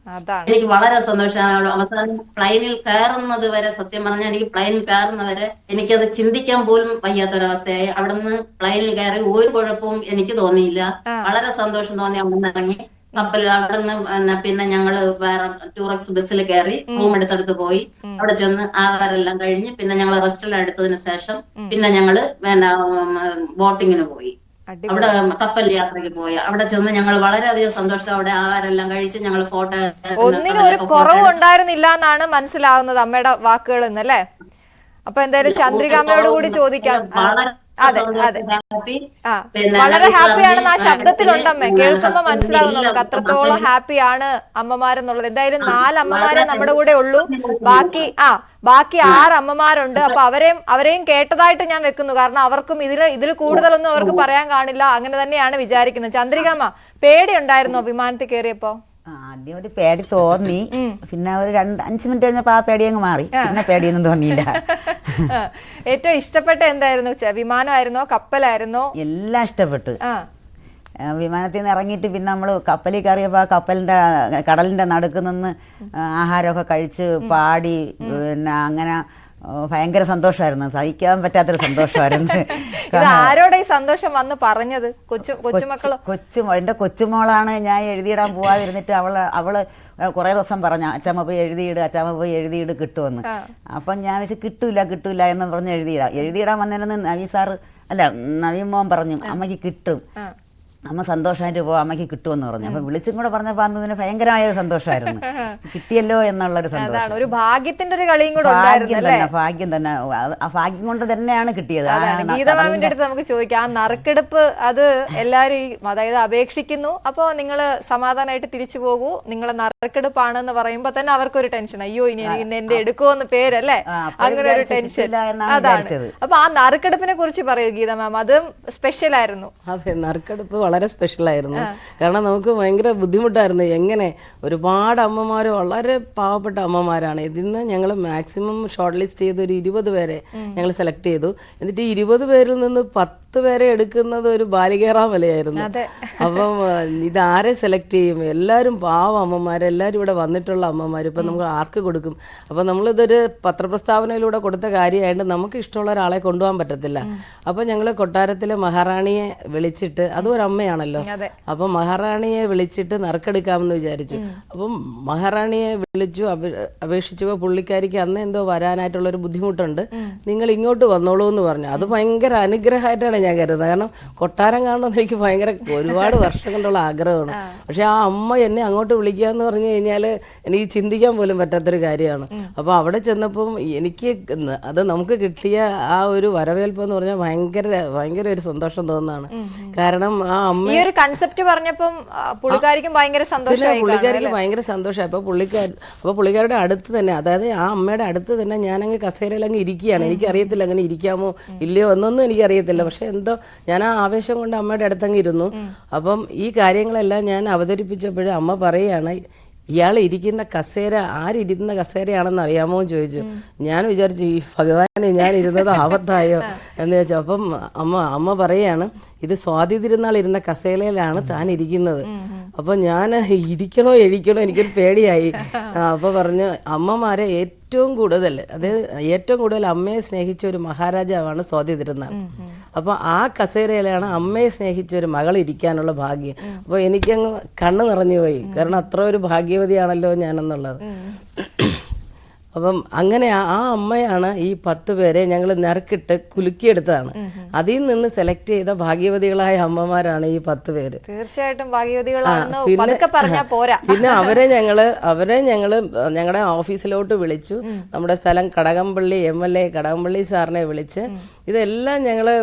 എനിക്ക് വളരെ സന്തോഷമാണ്. അവസാനം പ്ലെയിനിൽ കയറുന്നത് വരെ, സത്യം പറഞ്ഞാൽ എനിക്ക് പ്ലെയിനിൽ കയറുന്നവരെ എനിക്കത് ചിന്തിക്കാൻ പോലും വയ്യാത്തൊരവസ്ഥയായി. അവിടെ നിന്ന് പ്ലെയിനിൽ കയറി ഒരു കുഴപ്പവും എനിക്ക് തോന്നിയില്ല. വളരെ സന്തോഷം തോന്നി. അവിടെ നിന്ന് ഇറങ്ങി കപ്പൽ അവിടെ നിന്ന് പിന്നെ ഞങ്ങള് വേറെ ടൂറിസ്റ്റ് ബസ്സിൽ കയറി റൂം എടുത്തെടുത്ത് പോയി. അവിടെ ചെന്ന് ആഹാരെല്ലാം കഴിഞ്ഞ് പിന്നെ ഞങ്ങൾ റെസ്റ്റെല്ലാം എടുത്തതിന് ശേഷം പിന്നെ ഞങ്ങള് പിന്നെ ബോട്ടിങ്ങിന് പോയി. അവിടെ കപ്പൽ യാത്രയ്ക്ക് പോയി. അവിടെ ചെന്ന് ഞങ്ങൾ വളരെയധികം സന്തോഷം. അവിടെ ആഹാരെല്ലാം കഴിച്ച് ഞങ്ങൾ ഫോട്ടോ, ഒന്നിനും ഒരു കുറവും ഉണ്ടായിരുന്നില്ല എന്നാണ് മനസ്സിലാവുന്നത് അമ്മയുടെ വാക്കുകൾ എന്നല്ലേ? അപ്പൊ എന്തായാലും ചന്ദ്രിക അമ്മയോട് കൂടി ചോദിക്കാം. അതെ അതെ, വളരെ ഹാപ്പിയാണെന്ന് ആ ശബ്ദത്തിലുണ്ടമ്മേ, കേൾക്കുമ്പോ മനസ്സിലാവും നമുക്ക് അത്രത്തോളം ഹാപ്പിയാണ് അമ്മമാരെന്നുള്ളത്. എന്തായാലും 4 അമ്മമാരെ നമ്മുടെ കൂടെ ഉള്ളൂ. ബാക്കി 6 അമ്മമാരുണ്ട്. അപ്പൊ അവരെയും കേട്ടതായിട്ട് ഞാൻ വെക്കുന്നു. കാരണം അവർക്കും ഇതിൽ കൂടുതലൊന്നും അവർക്ക് പറയാൻ കാണില്ല. അങ്ങനെ തന്നെയാണ് വിചാരിക്കുന്നത്. ചന്ദ്രികാമ്മ, പേടി ഉണ്ടായിരുന്നോ വിമാനത്തിൽ കയറിയപ്പോ? ആദ്യം ഒരു പേടി തോന്നി. പിന്നെ ഒരു 5 മിനിറ്റ് കഴിഞ്ഞപ്പോ ആ പേടി അങ്ങ് മാറി. പിന്നെ പേടിയൊന്നും തോന്നിയില്ല. ഏറ്റവും ഇഷ്ടപ്പെട്ട എന്തായിരുന്നു? വിമാനമായിരുന്നോ കപ്പലായിരുന്നോ? എല്ലാം ഇഷ്ടപ്പെട്ടു. വിമാനത്തിൽ നിന്ന് ഇറങ്ങിയിട്ട് പിന്നെ നമ്മൾ കപ്പലിൽ കയറിയപ്പോൾ ആ കടലിൻ്റെ നടുക്ക് നിന്ന് ആഹാരമൊക്കെ കഴിച്ച് പാടി പിന്നെ അങ്ങനെ ഭയങ്കര സന്തോഷമായിരുന്നു, സഹിക്കാൻ പറ്റാത്തൊരു സന്തോഷമായിരുന്നു. ആരോടെ ഈ സന്തോഷം വന്ന് പറഞ്ഞത്? കൊച്ചുമക്കളോ? എൻ്റെ കൊച്ചുമോളാണ്. ഞാൻ എഴുതിയിടാൻ പോവാതിരുന്നിട്ട് അവള് കുറേ ദിവസം പറഞ്ഞ അച്ഛമ്മ പോയി എഴുതിയിട് കിട്ടുമെന്ന്. അപ്പം ഞാൻ വെച്ച് കിട്ടൂല എന്ന് പറഞ്ഞ് എഴുതിയിടാൻ വന്നതിന് നവീൻ മോൻ പറഞ്ഞു അമ്മയ്ക്ക് കിട്ടും, അമ്മ സന്തോഷമായിട്ട് പോവാം, അമ്മയ്ക്ക് കിട്ടുമെന്ന് പറഞ്ഞു. അപ്പൊ വിളിച്ചും കൂടെ പറഞ്ഞപ്പോ അന്ന് ഭയങ്കരമായ ഒരു സന്തോഷമായിരുന്നു, കിട്ടിയല്ലോ എന്നുള്ളൊരു സന്തോഷം. ഒരു ഭാഗ്യത്തിന്റെ ഒരു കളിയും കൂടെ ഭാഗ്യം തന്നെ, ആ ഭാഗ്യം കൊണ്ട് തന്നെയാണ് കിട്ടിയത്. ഗീതമാമിന്റെ അടുത്ത് നമുക്ക് ചോദിക്കാം, ആ നറുക്കെടുപ്പ് അത് എല്ലാരും അതായത് അപേക്ഷിക്കുന്നു, അപ്പൊ നിങ്ങള് സമാധാനമായിട്ട് തിരിച്ചു പോകൂ, നിങ്ങളെ നറുക്കെടുപ്പാണെന്ന് പറയുമ്പോ തന്നെ അവർക്കൊരു ടെൻഷൻ, അയ്യോ ഇനി എന്റെ എടുക്കുമെന്ന് പേരല്ലേ, അങ്ങനെ ഒരു ടെൻഷൻ. അതാണ്. അപ്പൊ ആ നറുക്കെടുപ്പിനെ കുറിച്ച് പറയൂ ഗീത മാം, അതും സ്പെഷ്യൽ ആയിരുന്നു. അതെ, നറുക്കെടുപ്പ് വളരെ സ്പെഷ്യലായിരുന്നു. കാരണം നമുക്ക് ഭയങ്കര ബുദ്ധിമുട്ടായിരുന്നു. എങ്ങനെ ഒരുപാട് അമ്മമാർ വളരെ പാവപ്പെട്ട അമ്മമാരാണ്. ഇതിന്ന് ഞങ്ങൾ മാക്സിമം ഷോർട്ട് ലിസ്റ്റ് ചെയ്ത് ഒരു 20 പേരെ ഞങ്ങൾ സെലക്ട് ചെയ്തു. എന്നിട്ട് 20 പേരിൽ നിന്ന് 10 പേരെ എടുക്കുന്നത് ഒരു ബാലികേറാമലയായിരുന്നു. അപ്പം ഇതാരെ സെലക്ട് ചെയ്യും? എല്ലാവരും പാവ അമ്മമാർ, എല്ലാവരും ഇവിടെ വന്നിട്ടുള്ള അമ്മമാർ. ഇപ്പം നമുക്ക് ആർക്ക് കൊടുക്കും? അപ്പം നമ്മളിതൊരു പത്രപ്രസ്താവനയിലൂടെ കൊടുത്ത കാര്യമായിട്ട് നമുക്ക് ഇഷ്ടമുള്ള ഒരാളെ കൊണ്ടുപോകാൻ പറ്റത്തില്ല. അപ്പം ഞങ്ങൾ കൊട്ടാരത്തിലെ മഹാറാണിയെ വിളിച്ചിട്ട്, അതും ഒരു അമ്മയാണല്ലോ, അപ്പം മഹാറാണിയെ വിളിച്ചിട്ട് നറുക്കെടുക്കാമെന്ന് വിചാരിച്ചു. അപ്പം മഹാറാണിയെ വിളിച്ചു, അപേക്ഷിച്ചപ്പോൾ പുള്ളിക്കാരിക്ക് അന്ന് എന്തോ വരാനായിട്ടുള്ളൊരു ബുദ്ധിമുട്ടുണ്ട്, നിങ്ങൾ ഇങ്ങോട്ട് വന്നോളൂ എന്ന് പറഞ്ഞു. അത് ഭയങ്കര അനുഗ്രഹമായിട്ടാണ് ഞാൻ കരുതുന്നത്. കാരണം കൊട്ടാരം കാണണമെന്ന് എനിക്ക് ഭയങ്കര ഒരുപാട് വർഷം കൊണ്ടുള്ള ആഗ്രഹമാണ്. പക്ഷെ ആ അമ്മ എന്നെ അങ്ങോട്ട് വിളിക്കുക എന്ന് പറഞ്ഞു കഴിഞ്ഞാൽ എനിക്ക് ചിന്തിക്കാൻ പോലും പറ്റാത്തൊരു കാര്യമാണ്. അപ്പോൾ അവിടെ ചെന്നപ്പം എനിക്ക് അത് നമുക്ക് കിട്ടിയ ആ ഒരു വരവേൽപ്പ് എന്ന് പറഞ്ഞാൽ ഭയങ്കര ഒരു സന്തോഷം തോന്നുന്നതാണ്. കാരണം ആ അമ്മ ഈ ഒരു കൺസെപ്റ്റ് പറഞ്ഞപ്പം പുള്ളിക്കാരിക്കും ഭയങ്കര സന്തോഷമായി. പുള്ളിക്കാരിക്ക് ഭയങ്കര സന്തോഷമായി. അപ്പോൾ പുള്ളിക്കാരുടെ അടുത്ത് തന്നെ, അതായത് ആ അമ്മയുടെ അടുത്ത് തന്നെ ഞാനങ്ങ് കസേരയിൽ അങ്ങ് ഇരിക്കുകയാണ്. എനിക്കറിയത്തില്ല അങ്ങനെ ഇരിക്കാമോ ഇല്ലയോ എന്നൊന്നും എനിക്കറിയത്തില്ല. പക്ഷെ എന്തോ ഞാൻ ആ ആവേശം കൊണ്ട് അമ്മയുടെ അടുത്തങ്ങ് ഇരുന്നു. അപ്പം ഈ കാര്യങ്ങളെല്ലാം ഞാൻ അവതരിപ്പിച്ചപ്പോഴും അമ്മ പറയുകയാണ്, ഇയാൾ ഇരിക്കുന്ന കസേര ആരിരുന്ന കസേരയാണെന്ന് അറിയാമോ എന്ന് ചോദിച്ചു. ഞാൻ വിചാരിച്ചു ഈ ഭഗവാനെ ഞാൻ ഇരുന്നത് ആപത്തായോ എന്ന് ചോദിച്ചു. അപ്പം അമ്മ പറയാണ്, ഇത് സ്വാതി തിരുനാൾ ഇരുന്ന കസേരയിലാണ് താൻ ഇരിക്കുന്നത്. അപ്പൊ ഞാൻ ഇരിക്കണോ എഴിക്കണോ എനിക്കൊരു പേടിയായി. അപ്പൊ പറഞ്ഞു, അമ്മമാരെ ഏറ്റവും കൂടുതൽ അമ്മയെ സ്നേഹിച്ച ഒരു മഹാരാജാവാണ് സ്വാതി തിരുനാൾ. അപ്പൊ ആ കസേരയിലാണ് അമ്മയെ സ്നേഹിച്ച ഒരു മകൾ ഇരിക്കാനുള്ള ഭാഗ്യം. അപ്പൊ എനിക്കങ്ങ് കണ്ണ് നിറഞ്ഞു പോയി. കാരണം അത്ര ഒരു ഭാഗ്യവതിയാണല്ലോ ഞാനെന്നുള്ളത്. അപ്പം അങ്ങനെ ആ അമ്മയാണ് ഈ 10 പേരെ ഞങ്ങൾ നറുക്കിട്ട് കുലുക്കിയെടുത്തതാണ്. അതിൽ നിന്ന് സെലക്ട് ചെയ്ത ഭാഗ്യവതികളായ അമ്മമാരാണ് ഈ 10 പേര്. തീർച്ചയായിട്ടും ഭാഗ്യവതികളാണെന്ന് പോരാ. പിന്നെ അവരെ ഞങ്ങള് ഞങ്ങളുടെ ഓഫീസിലോട്ട് വിളിച്ചു. നമ്മുടെ സ്ഥലം കടകംപള്ളി MLA കടകംപള്ളി സാറിനെ വിളിച്ച് ഇതെല്ലാം ഞങ്ങള്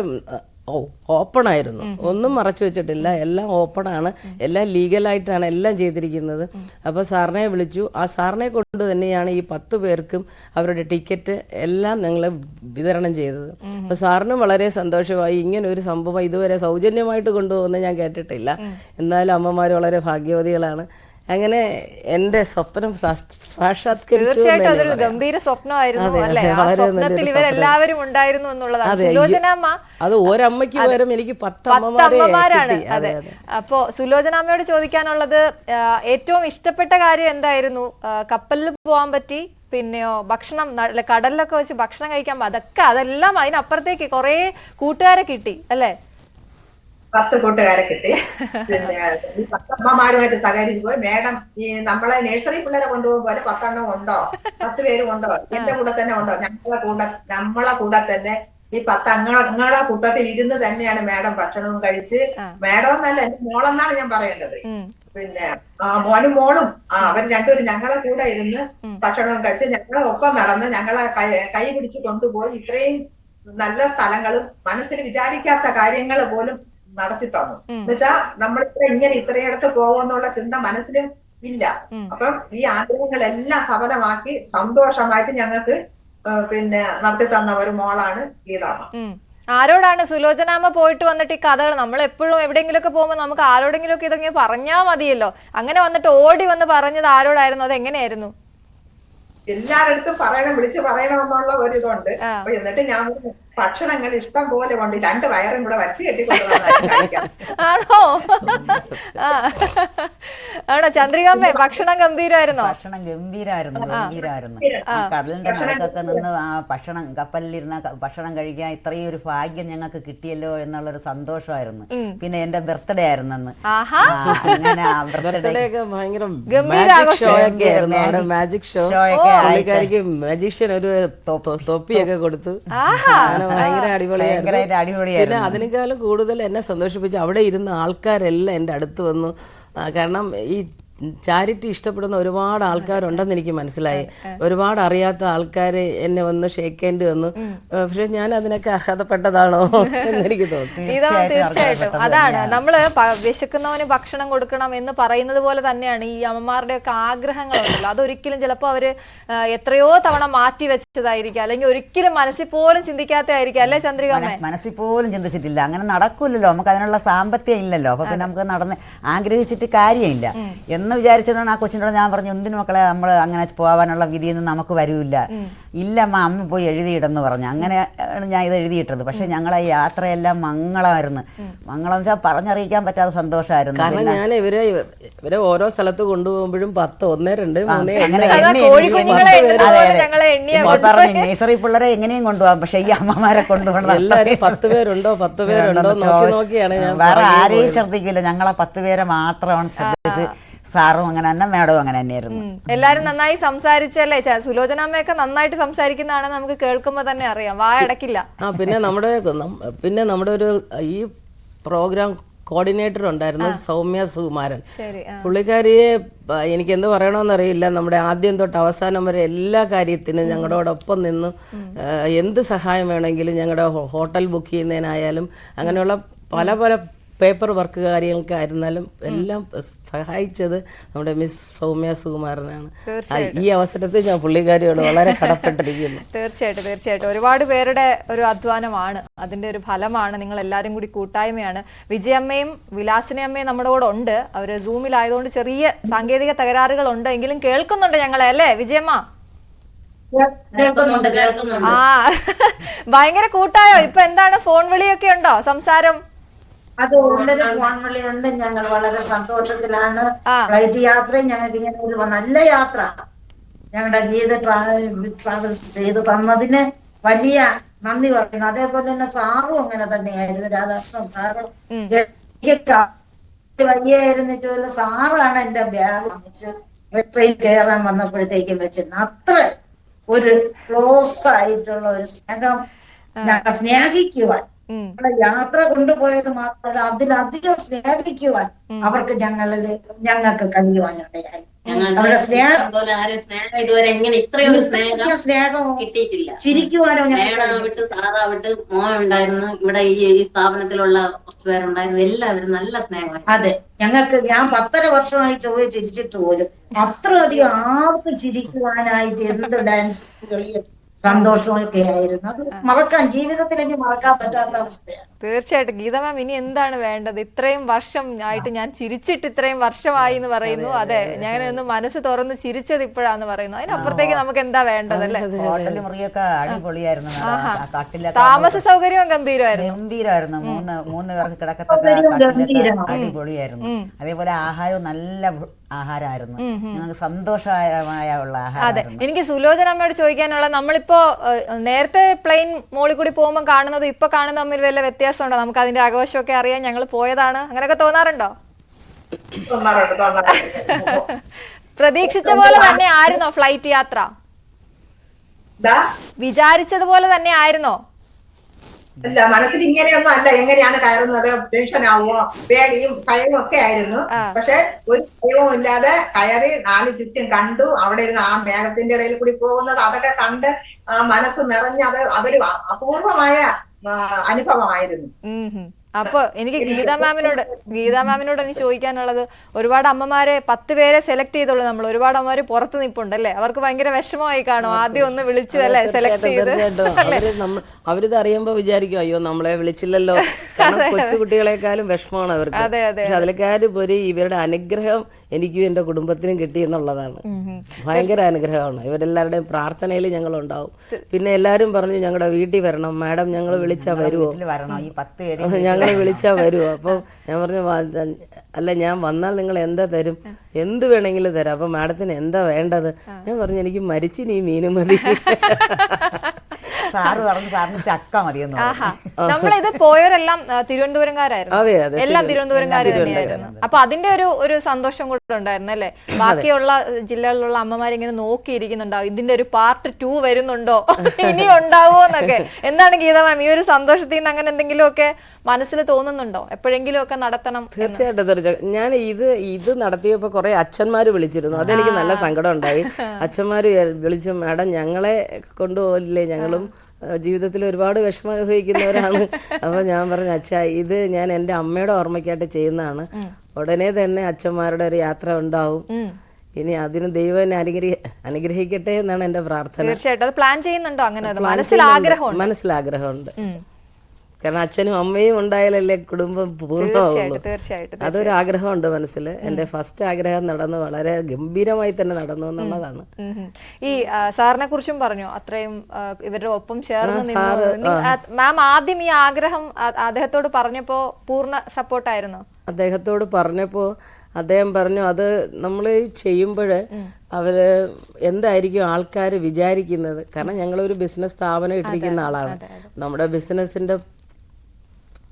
ഓപ്പൺ ആയിരുന്നു, ഒന്നും മറച്ചു വെച്ചിട്ടില്ല, എല്ലാം ഓപ്പൺ ആണ്, എല്ലാം ലീഗലായിട്ടാണ് എല്ലാം ചെയ്തിരിക്കുന്നത്. അപ്പോൾ സാറിനെ വിളിച്ചു. ആ സാറിനെ കൊണ്ട് തന്നെയാണ് ഈ 10 പേർക്കും അവരുടെ ടിക്കറ്റ് എല്ലാം ഞങ്ങൾ വിതരണം ചെയ്തത്. അപ്പോൾ സാറിനും വളരെ സന്തോഷമായി. ഇങ്ങനെ ഒരു സംഭവം ഇതുവരെ സൗജന്യമായിട്ട് കൊണ്ടുപോകുന്നത് ഞാൻ കേട്ടിട്ടില്ല. എന്നാലും അമ്മമാർ വളരെ ഭാഗ്യവതികളാണ്. അങ്ങനെ എന്റെ സ്വപ്നം സാക്ഷാത്കരിച്ചു. തീർച്ചയായിട്ടും അതൊരു ഗംഭീര സ്വപ്നമായിരുന്നു അല്ലേ? ആ സ്വപ്നത്തിൽ ഇവരെല്ലാവരും ഉണ്ടായിരുന്നു എന്നുള്ളതാണ്. സുലോചനാമ്മ അത് ഒരമ്മയ്ക്ക് പകരം എനിക്ക് 10 അമ്മമാരാണ്. അതെ. അപ്പോ സുലോചനാമ്മയോട് ചോദിക്കാനുള്ളത്, ഏറ്റവും ഇഷ്ടപ്പെട്ട കാര്യം എന്തായിരുന്നു? കപ്പലിൽ പോകാൻ പറ്റി, പിന്നെയോ ഭക്ഷണം കടലിലൊക്കെ വെച്ച് ഭക്ഷണം കഴിക്കാൻ, അതെല്ലാം അതിനപ്പുറത്തേക്ക് കുറെ കൂട്ടുകാരെ കിട്ടി അല്ലേ? 10 കൂട്ടുകാരെ കിട്ടി. പിന്നെ 10 അമ്മമാരുമായിട്ട് സഹകരിച്ചു പോയി. മേഡം, ഈ നമ്മളെ നഴ്സറി പിള്ളേരെ കൊണ്ടുപോകും പോലെ 10 എണ്ണം ഉണ്ടോ, 10 പേര് ഉണ്ടോ, എന്റെ കൂടെ തന്നെ ഉണ്ടോ? നമ്മളെ കൂടെ തന്നെ ഈ 10 അങ്ങളെ കൂട്ടത്തിൽ ഇരുന്ന് തന്നെയാണ് മേഡം ഭക്ഷണവും കഴിച്ച്. മേഡം എന്നല്ല, എന്റെ മോളെന്നാണ് ഞാൻ പറയേണ്ടത്. പിന്നെ മോനും മോളും അവർ രണ്ടുപേരും ഞങ്ങളെ കൂടെ ഇരുന്ന് ഭക്ഷണവും കഴിച്ച് ഞങ്ങളെ ഒപ്പം നടന്ന് ഞങ്ങളെ കൈ പിടിച്ച് കൊണ്ടുപോയി ഇത്രയും നല്ല സ്ഥലങ്ങളും മനസ്സിൽ വിചാരിക്കാത്ത കാര്യങ്ങൾ പോലും നടത്തി തന്നു. എന്നുവെച്ചാ നമ്മളിപ്പോ ഇത്രയിടത്ത് പോകുമെന്നുള്ള ചിന്ത മനസ്സിലും ഇല്ല. അപ്പം ഈ ആഗ്രഹങ്ങളെല്ലാം സഫലമാക്കി സന്തോഷമായിട്ട് ഞങ്ങൾക്ക് പിന്നെ നടത്തി തന്ന ഒരു മോളാണ് ഗീതാമ്മ. ആരോടാണ് സുലോചനാമ്മ പോയിട്ട് വന്നിട്ട് ഈ കഥകൾ, നമ്മൾ എപ്പോഴും എവിടെയെങ്കിലും ഒക്കെ പോകുമ്പോൾ നമുക്ക് ആരോടെങ്കിലും ഒക്കെ ഇതെങ്ങനെ പറഞ്ഞാൽ മതിയല്ലോ, അങ്ങനെ വന്നിട്ട് ഓടി വന്ന് പറഞ്ഞത് ആരോടായിരുന്നു? അത് എങ്ങനെയായിരുന്നു? എല്ലാരടുത്തും വിളിച്ച് പറയണമെന്നുള്ള ഒരു ഇതുണ്ട്. അപ്പൊ എന്നിട്ട് ഞാൻ ഭക്ഷണങ്ങൾ ഇഷ്ടം പോലെ കൊണ്ട് 2 വയറും കൂടെ വച്ച് കെട്ടിക്കൊണ്ടുവന്നാലും കഴിക്കാം. ആണോ? ആ ആണോ ചന്ദ്രികാമ്മേ? ഭക്ഷണം ഗംഭീരമായിരുന്നോ? ഭക്ഷണം ഗംഭീരായിരുന്നു. ആ കടലിന്റെ നടുക്കൊക്കെ നിന്ന് ആ ഭക്ഷണം, കപ്പലിലിരുന്ന ഭക്ഷണം കഴിക്കാൻ ഇത്രയും ഒരു ഭാഗ്യം ഞങ്ങൾക്ക് കിട്ടിയല്ലോ എന്നുള്ളൊരു സന്തോഷമായിരുന്നു. പിന്നെ എന്റെ ബർത്ത്ഡേ ആയിരുന്നു അന്ന്. അങ്ങനെ ആ ബർത്ത്ഡേ ഭയങ്കര ഗംഭീര മാജിക് ഷോ ഒക്കെ ആയിരുന്നു. അവിടെ മാജിക് ഷോ പുള്ളിക്കാരിക്ക് മജീഷ്യൻ ഒരു തൊപ്പിയൊക്കെ കൊടുത്തു. അങ്ങനെ ഭയങ്കര അടിപൊളിയായിരുന്നു. പിന്നെ അതിനേക്കാളും കൂടുതൽ എന്നെ സന്തോഷിപ്പിച്ചു അവിടെ ഇരുന്ന ആൾക്കാരെല്ലാം എൻ്റെ അടുത്ത് വന്നു. കാരണം ഈ ചാരിറ്റി ഇഷ്ടപ്പെടുന്ന ഒരുപാട് ആൾക്കാരുണ്ടെന്ന് എനിക്ക് മനസ്സിലായി. ഒരുപാട് അറിയാത്ത ആൾക്കാർ എന്നെ വന്ന് ഷേക്ക് ഹാൻഡ് വന്നു. പക്ഷെ ഞാൻ അതിനൊക്കെ അർഹതപ്പെട്ടതാണോ എന്നെനിക്ക് തോന്നുന്നു. തീർച്ചയായിട്ടും അതാണ് നമ്മള് വിശക്കുന്നവന് ഭക്ഷണം കൊടുക്കണം എന്ന് പറയുന്നത് പോലെ തന്നെയാണ് ഈ അമ്മമാരുടെ ഒക്കെ ആഗ്രഹങ്ങളുണ്ടല്ലോ. അതൊരിക്കലും ചിലപ്പോൾ അവര് എത്രയോ തവണ മാറ്റി വെച്ചതായിരിക്കും, അല്ലെങ്കിൽ ഒരിക്കലും മനസ്സിൽ പോലും ചിന്തിക്കാത്തതായിരിക്കും. അല്ലേ ചന്ദ്രികാമ്മേ? മനസ്സിൽ പോലും ചിന്തിച്ചിട്ടില്ല. അങ്ങനെ നടക്കൂലല്ലോ, നമുക്ക് അതിനുള്ള സാമ്പത്തികം ഇല്ലല്ലോ. അപ്പൊ പിന്നെ നമുക്ക് നടന്ന് ആഗ്രഹിച്ചിട്ട് കാര്യമില്ല എന്ന് വിചാരിച്ചതാണ്. ആ കൊച്ചിനോട് ഞാൻ പറഞ്ഞു, എന്തിനു മക്കളെ നമ്മൾ അങ്ങനെ പോകാനുള്ള വിധിയൊന്നും നമുക്ക് വരൂല്ല. ഇല്ല അമ്മ പോയി എഴുതിയിടെന്ന് പറഞ്ഞു. അങ്ങനെയാണ് ഞാൻ ഇത് എഴുതിയിട്ടത്. പക്ഷെ ഞങ്ങളെ യാത്രയെല്ലാം മംഗളമായിരുന്നു. മംഗളം എന്ന് വെച്ചാൽ പറഞ്ഞറിയിക്കാൻ പറ്റാത്ത സന്തോഷമായിരുന്നു. കാരണം ഞാൻ ഇവരെ ഓരോ സ്ഥലത്ത് കൊണ്ടുപോകുമ്പോഴും 10, 1, 2, 3 പറഞ്ഞു നേഴ്സറി പിള്ളേരെ എങ്ങനെയും കൊണ്ടുപോകാം, പക്ഷെ ഈ അമ്മമാരെ കൊണ്ടുപോകണം. എല്ലാവരും 10 പേരുണ്ടോ നോക്കിയാണ് ഞാൻ വേറെ ആരെയും ശ്രദ്ധിക്കില്ല. ഞങ്ങളെ 10 പേരെ മാത്രമാണ് ശ്രദ്ധിച്ച്. സാറും അങ്ങനെ തന്നെ, മാഡവും അങ്ങനെ തന്നെയായിരുന്നു. എല്ലാരും നന്നായി സംസാരിച്ചല്ലേ? സുലോചനാമ്മയൊക്കെ നന്നായിട്ട് സംസാരിക്കുന്നതാണെന്ന് നമുക്ക് കേൾക്കുമ്പോ തന്നെ അറിയാം, വായടക്കില്ല. പിന്നെ നമ്മുടെ ഒരു ഈ പ്രോഗ്രാം കോർഡിനേറ്റർ ഉണ്ടായിരുന്നു, സൗമ്യ സുകുമാരൻ. പുള്ളിക്കാരിയെ എനിക്ക് എന്ത് പറയണമെന്നറിയില്ല. നമ്മുടെ ആദ്യം തൊട്ട് അവസാനം വരെ എല്ലാ കാര്യത്തിനും ഞങ്ങളോടൊപ്പം നിന്ന് എന്ത് സഹായം വേണമെങ്കിലും, ഞങ്ങളുടെ ഹോട്ടൽ ബുക്ക് ചെയ്യുന്നതിനായാലും അങ്ങനെയുള്ള പല പേപ്പർ വർക്ക് കാര്യങ്ങൾക്കായിരുന്നാലും എല്ലാം സഹായിച്ചത് നമ്മുടെ മിസ് സൗമ്യ സുകുമാരനാണ്. ഈ അവസരത്തിൽ ഞാൻ പുള്ളിക്കാരിയോട് വളരെ കടപ്പെട്ടിരിക്കുന്നു. തീർച്ചയായിട്ടും ഒരുപാട് പേരുടെ ഒരു അധ്വാനമാണ്, അതിന്റെ ഒരു ഫലമാണ്. നിങ്ങൾ എല്ലാവരും കൂടി കൂട്ടായ്മയാണ്. വിജയമ്മയും വിലാസിനി അമ്മയും നമ്മുടെ കൂടെ ഉണ്ട്. അവര് സൂമിലായതുകൊണ്ട് ചെറിയ സാങ്കേതിക തകരാറുകൾ ഉണ്ട്, എങ്കിലും കേൾക്കുന്നുണ്ട് ഞങ്ങളെ, അല്ലേ വിജയമ്മ? ആ ഭയങ്കര കൂട്ടായോ? ഇപ്പൊ എന്താണ്, ഫോൺ വിളിയൊക്കെ ഉണ്ടോ, സംസാരം? അത് ഉള്ളൊരു ഫോൺ വിളിയുണ്ട്. ഞങ്ങൾ വളരെ സന്തോഷത്തിലാണ്. ഫ്ലൈറ്റ് യാത്രയും ഞങ്ങൾക്ക് ഇങ്ങനെ ഒരു നല്ല യാത്ര ഞങ്ങളുടെ ഗീത ട്രാവൽസ് ചെയ്ത് തന്നതിന് വലിയ നന്ദി പറയുന്നു. അതേപോലെ തന്നെ സാറും അങ്ങനെ തന്നെയായിരുന്നു, രാധാകൃഷ്ണൻ സാറ്. വയ്യായിരുന്നിട്ട് സാറാണ് എന്റെ ബാഗ് വെച്ച് ട്രെയിൻ കയറാൻ വന്നപ്പോഴത്തേക്കും വെച്ചിരുന്നത്. അത്ര ഒരു ക്ലോസ് ആയിട്ടുള്ള ഒരു സ്നേഹം, ഞങ്ങൾ സ്നേഹിക്കുവാൻ, യാത്ര കൊണ്ടുപോയത് മാത്രമല്ല അതിലധികം സ്നേഹിക്കുവാൻ അവർക്ക് ഞങ്ങൾക്ക് കഴിയുവാനിടയായി. ചിരിക്കുവാനോ മേടാവിട്ട് സാറാവിട്ട് മോൻ ഉണ്ടായിരുന്നു. ഇവിടെ ഈ സ്ഥാപനത്തിലുള്ള കുറച്ച് പേരുണ്ടായിരുന്നു. എല്ലാവരും നല്ല സ്നേഹം. അതെ, ഞങ്ങൾക്ക് ഞാൻ 10.5 വർഷമായി ചൊവ്വ ചിരിച്ചിട്ട് പോലും അത്രയധികം ആർക്കും ചിരിക്കുവാനായിട്ട് എന്ത് ഡാൻസ് കളിയും സന്തോഷമൊക്കെ ആയിരുന്നു. അത് മറക്കാൻ, ജീവിതത്തിൽ എനിക്ക് മറക്കാൻ പറ്റാത്ത അവസ്ഥയാണ്. തീർച്ചയായിട്ടും ഗീത മാം, ഇനി എന്താണ് വേണ്ടത്? ഇത്രയും വർഷം ആയിട്ട് ഞാൻ ചിരിച്ചിട്ട് ഇത്രയും വർഷമായി എന്ന് പറയുന്നു. അതെ, ഞാൻ ഒന്ന് മനസ്സ് തുറന്ന് ചിരിച്ചത് ഇപ്പോഴാന്ന് പറയുന്നു. അതിനപ്പുറത്തേക്ക് നമുക്ക് എന്താ വേണ്ടത്, അല്ലേ? ഹോട്ടൽ മുറിയൊക്കെ അടിപൊളിയായിരുന്നു. താമസ സൗകര്യവും ഗംഭീരമായിരുന്നു. മൂന്ന് പേർക്ക് കിടക്കത്തൊക്കെ അടിപൊളിയായിരുന്നു. അതേപോലെ ആഹാരവും നല്ല ആഹാരമായിരുന്നു. ഞങ്ങൾക്ക് സന്തോഷമായ ഉള്ള ആഹാരം. അതെ, എനിക്ക് സുലോചനമ്മയോട് ചോദിക്കാനുള്ള, നമ്മളിപ്പോ നേരത്തെ പ്ലെയിൻ മോളിൽ കൂടി പോകുമ്പോൾ കാണുന്നത് ഇപ്പൊ കാണുന്ന തമ്മിൽ വല്ല വ്യത്യാസമുണ്ടോ? നമുക്ക് അതിന്റെ ആഘോഷമൊക്കെ അറിയാൻ, ഞങ്ങൾ പോയതാണ്, അങ്ങനെയൊക്കെ തോന്നാറുണ്ടോ? പ്രതീക്ഷിച്ച പോലെ തന്നെ ആയിരുന്നോ ഫ്ലൈറ്റ് യാത്ര? വിചാരിച്ചതുപോലെ തന്നെ ആയിരുന്നോ? അല്ല, മനസ്സിൽ ഇങ്ങനെയൊന്നും അല്ല. എങ്ങനെയാണ് കയറുന്നത്, ടെൻഷൻ ആവുമോ, പേടിയും ഭയവും ഒക്കെ ആയിരുന്നു. പക്ഷെ ഒരു ഭയവും ഇല്ലാതെ കയറി 4 ചുറ്റും കണ്ടു. അവിടെ ഇരുന്ന് ആ മേഘത്തിന്റെ ഇടയിൽ കൂടി പോകുന്നത് അതൊക്കെ കണ്ട് മനസ്സ് നിറഞ്ഞ് അതൊരു അപൂർവമായ അനുഭവമായിരുന്നു. അപ്പൊ എനിക്ക് ഗീതാ മാമിനോട് എനിക്ക് ചോദിക്കാനുള്ളത്, ഒരുപാട് അമ്മമാരെ 10 പേരെ സെലക്ട് ചെയ്തോളൂ നമ്മൾ, ഒരുപാട് അമ്മമാര് പുറത്ത് നിപ്പുണ്ടല്ലേ, അവർക്ക് ഭയങ്കര വിഷമമായി കാണും, ആദ്യം ഒന്ന് വിളിച്ചു അല്ലേ സെലക്ട് ചെയ്ത്. അവരിത് അറിയുമ്പോ വിചാരിക്കും അയ്യോ നമ്മളെ വിളിച്ചില്ലല്ലോ, കാരണം കൊച്ചുകുട്ടികളെക്കാളും വിഷമമാണ് അവർക്ക്. പക്ഷെ അതിലേക്കാരും പോരി ഇവരുടെ അനുഗ്രഹം എനിക്കും എന്റെ കുടുംബത്തിനും കിട്ടി എന്നുള്ളതാണ്. ഭയങ്കര അനുഗ്രഹമാണ്. ഇവരെല്ലാവരുടെയും പ്രാർത്ഥനയിൽ ഞങ്ങൾ ഉണ്ടാവും. പിന്നെ എല്ലാരും പറഞ്ഞു ഞങ്ങളുടെ വീട്ടിൽ വരണം മാഡം, ഞങ്ങൾ വിളിച്ചാ വരുമോ, ഞങ്ങൾ വിളിച്ചാ വരുമോ. അപ്പൊ ഞാൻ പറഞ്ഞു അല്ല ഞാൻ വന്നാൽ നിങ്ങൾ എന്താ തരും, എന്ത് വേണമെങ്കിലും തരാം. അപ്പൊ മാഡത്തിന് എന്താ വേണ്ടത്? ഞാൻ പറഞ്ഞു എനിക്ക് മരിച്ചിനി മീനും മതി. സാറ് പറഞ്ഞു സാറിന് ചക്ക മതിയെന്ന്. നമ്മളിത് പോയവരെല്ലാം തിരുവനന്തപുരംകാരായിരുന്നു. അതെ അതെ, എല്ലാം തിരുവനന്തപുരംകാര് തന്നെയായിരുന്നു. അപ്പൊ അതിന്റെ ഒരു സന്തോഷം കൂടെ ഉണ്ടായിരുന്നു അല്ലേ. ബാക്കിയുള്ള ജില്ലകളിലുള്ള അമ്മമാരിങ്ങനെ നോക്കിയിരിക്കുന്നുണ്ടാവും, ഇതിന്റെ ഒരു പാർട്ട് 2 വരുന്നുണ്ടോ, ഇനി ഉണ്ടാവോ എന്നൊക്കെ. എന്താണ് ഗീത മാം, ഈ ഒരു സന്തോഷത്തിൽ നിന്ന് അങ്ങനെ എന്തെങ്കിലും ഒക്കെ മനസ്സിൽ തോന്നുന്നുണ്ടോ, എപ്പോഴെങ്കിലും ഒക്കെ നടത്തണം? തീർച്ചയായിട്ടും തീർച്ചയായിട്ടും. ഞാൻ ഇത് നടത്തിയപ്പോ കുറെ അച്ഛന്മാര് വിളിച്ചിരുന്നു, അതെനിക്ക് നല്ല സങ്കടം ഉണ്ടായി. അച്ഛന്മാര് വിളിച്ചു മാഡം ഞങ്ങളെ കൊണ്ടുപോകില്ലേ, ഞങ്ങളും ജീവിതത്തിൽ ഒരുപാട് വിഷമം അനുഭവിക്കുന്നവരാണ്. അപ്പൊ ഞാൻ പറഞ്ഞു അച്ഛാ ഇത് ഞാൻ എന്റെ അമ്മയുടെ ഓർമ്മയ്ക്കായിട്ട് ചെയ്യുന്നതാണ്, ഉടനെ തന്നെ അച്ഛന്മാരുടെ ഒരു യാത്ര ഉണ്ടാവും, ഇനി അതിന് ദൈവം എന്നെ അനുഗ്രഹിക്കട്ടെ എന്നാണ് എന്റെ പ്രാർത്ഥന. തീർച്ചയായിട്ടും അത് പ്ലാൻ ചെയ്യുന്നുണ്ടോ? അങ്ങനെ മനസ്സിലാഗ്രഹമുണ്ട്. കാരണം അച്ഛനും അമ്മയും ഉണ്ടായാലല്ലേ കുടുംബം പൂർണ്ണമാവുള്ളൂ. അതൊരു ആഗ്രഹമുണ്ട് മനസ്സിൽ. എന്റെ ഫസ്റ്റ് ആഗ്രഹം നടന്നു, വളരെ ഗംഭീരമായി തന്നെ നടന്നു എന്നുള്ളതാണ്. ഈ സാറിനെ കുറിച്ചും പറഞ്ഞു, അത്രയും ഇവരുടെ ഒപ്പം ചേർന്ന് മാം. ആദ്യം ഈ ആഗ്രഹം അദ്ദേഹത്തോട് പറഞ്ഞപ്പോ പൂർണ്ണ സപ്പോർട്ടായിരുന്നു? അദ്ദേഹത്തോട് പറഞ്ഞപ്പോ അദ്ദേഹം പറഞ്ഞു അത് നമ്മൾ ചെയ്യുമ്പോൾ അവര് എന്തായിരിക്കും ആൾക്കാർ വിചാരിക്കുന്നത്. കാരണം ഞങ്ങളൊരു ബിസിനസ് സ്ഥാപനം ഇട്ടിരിക്കുന്ന ആളാണ്, നമ്മുടെ ബിസിനസിന്റെ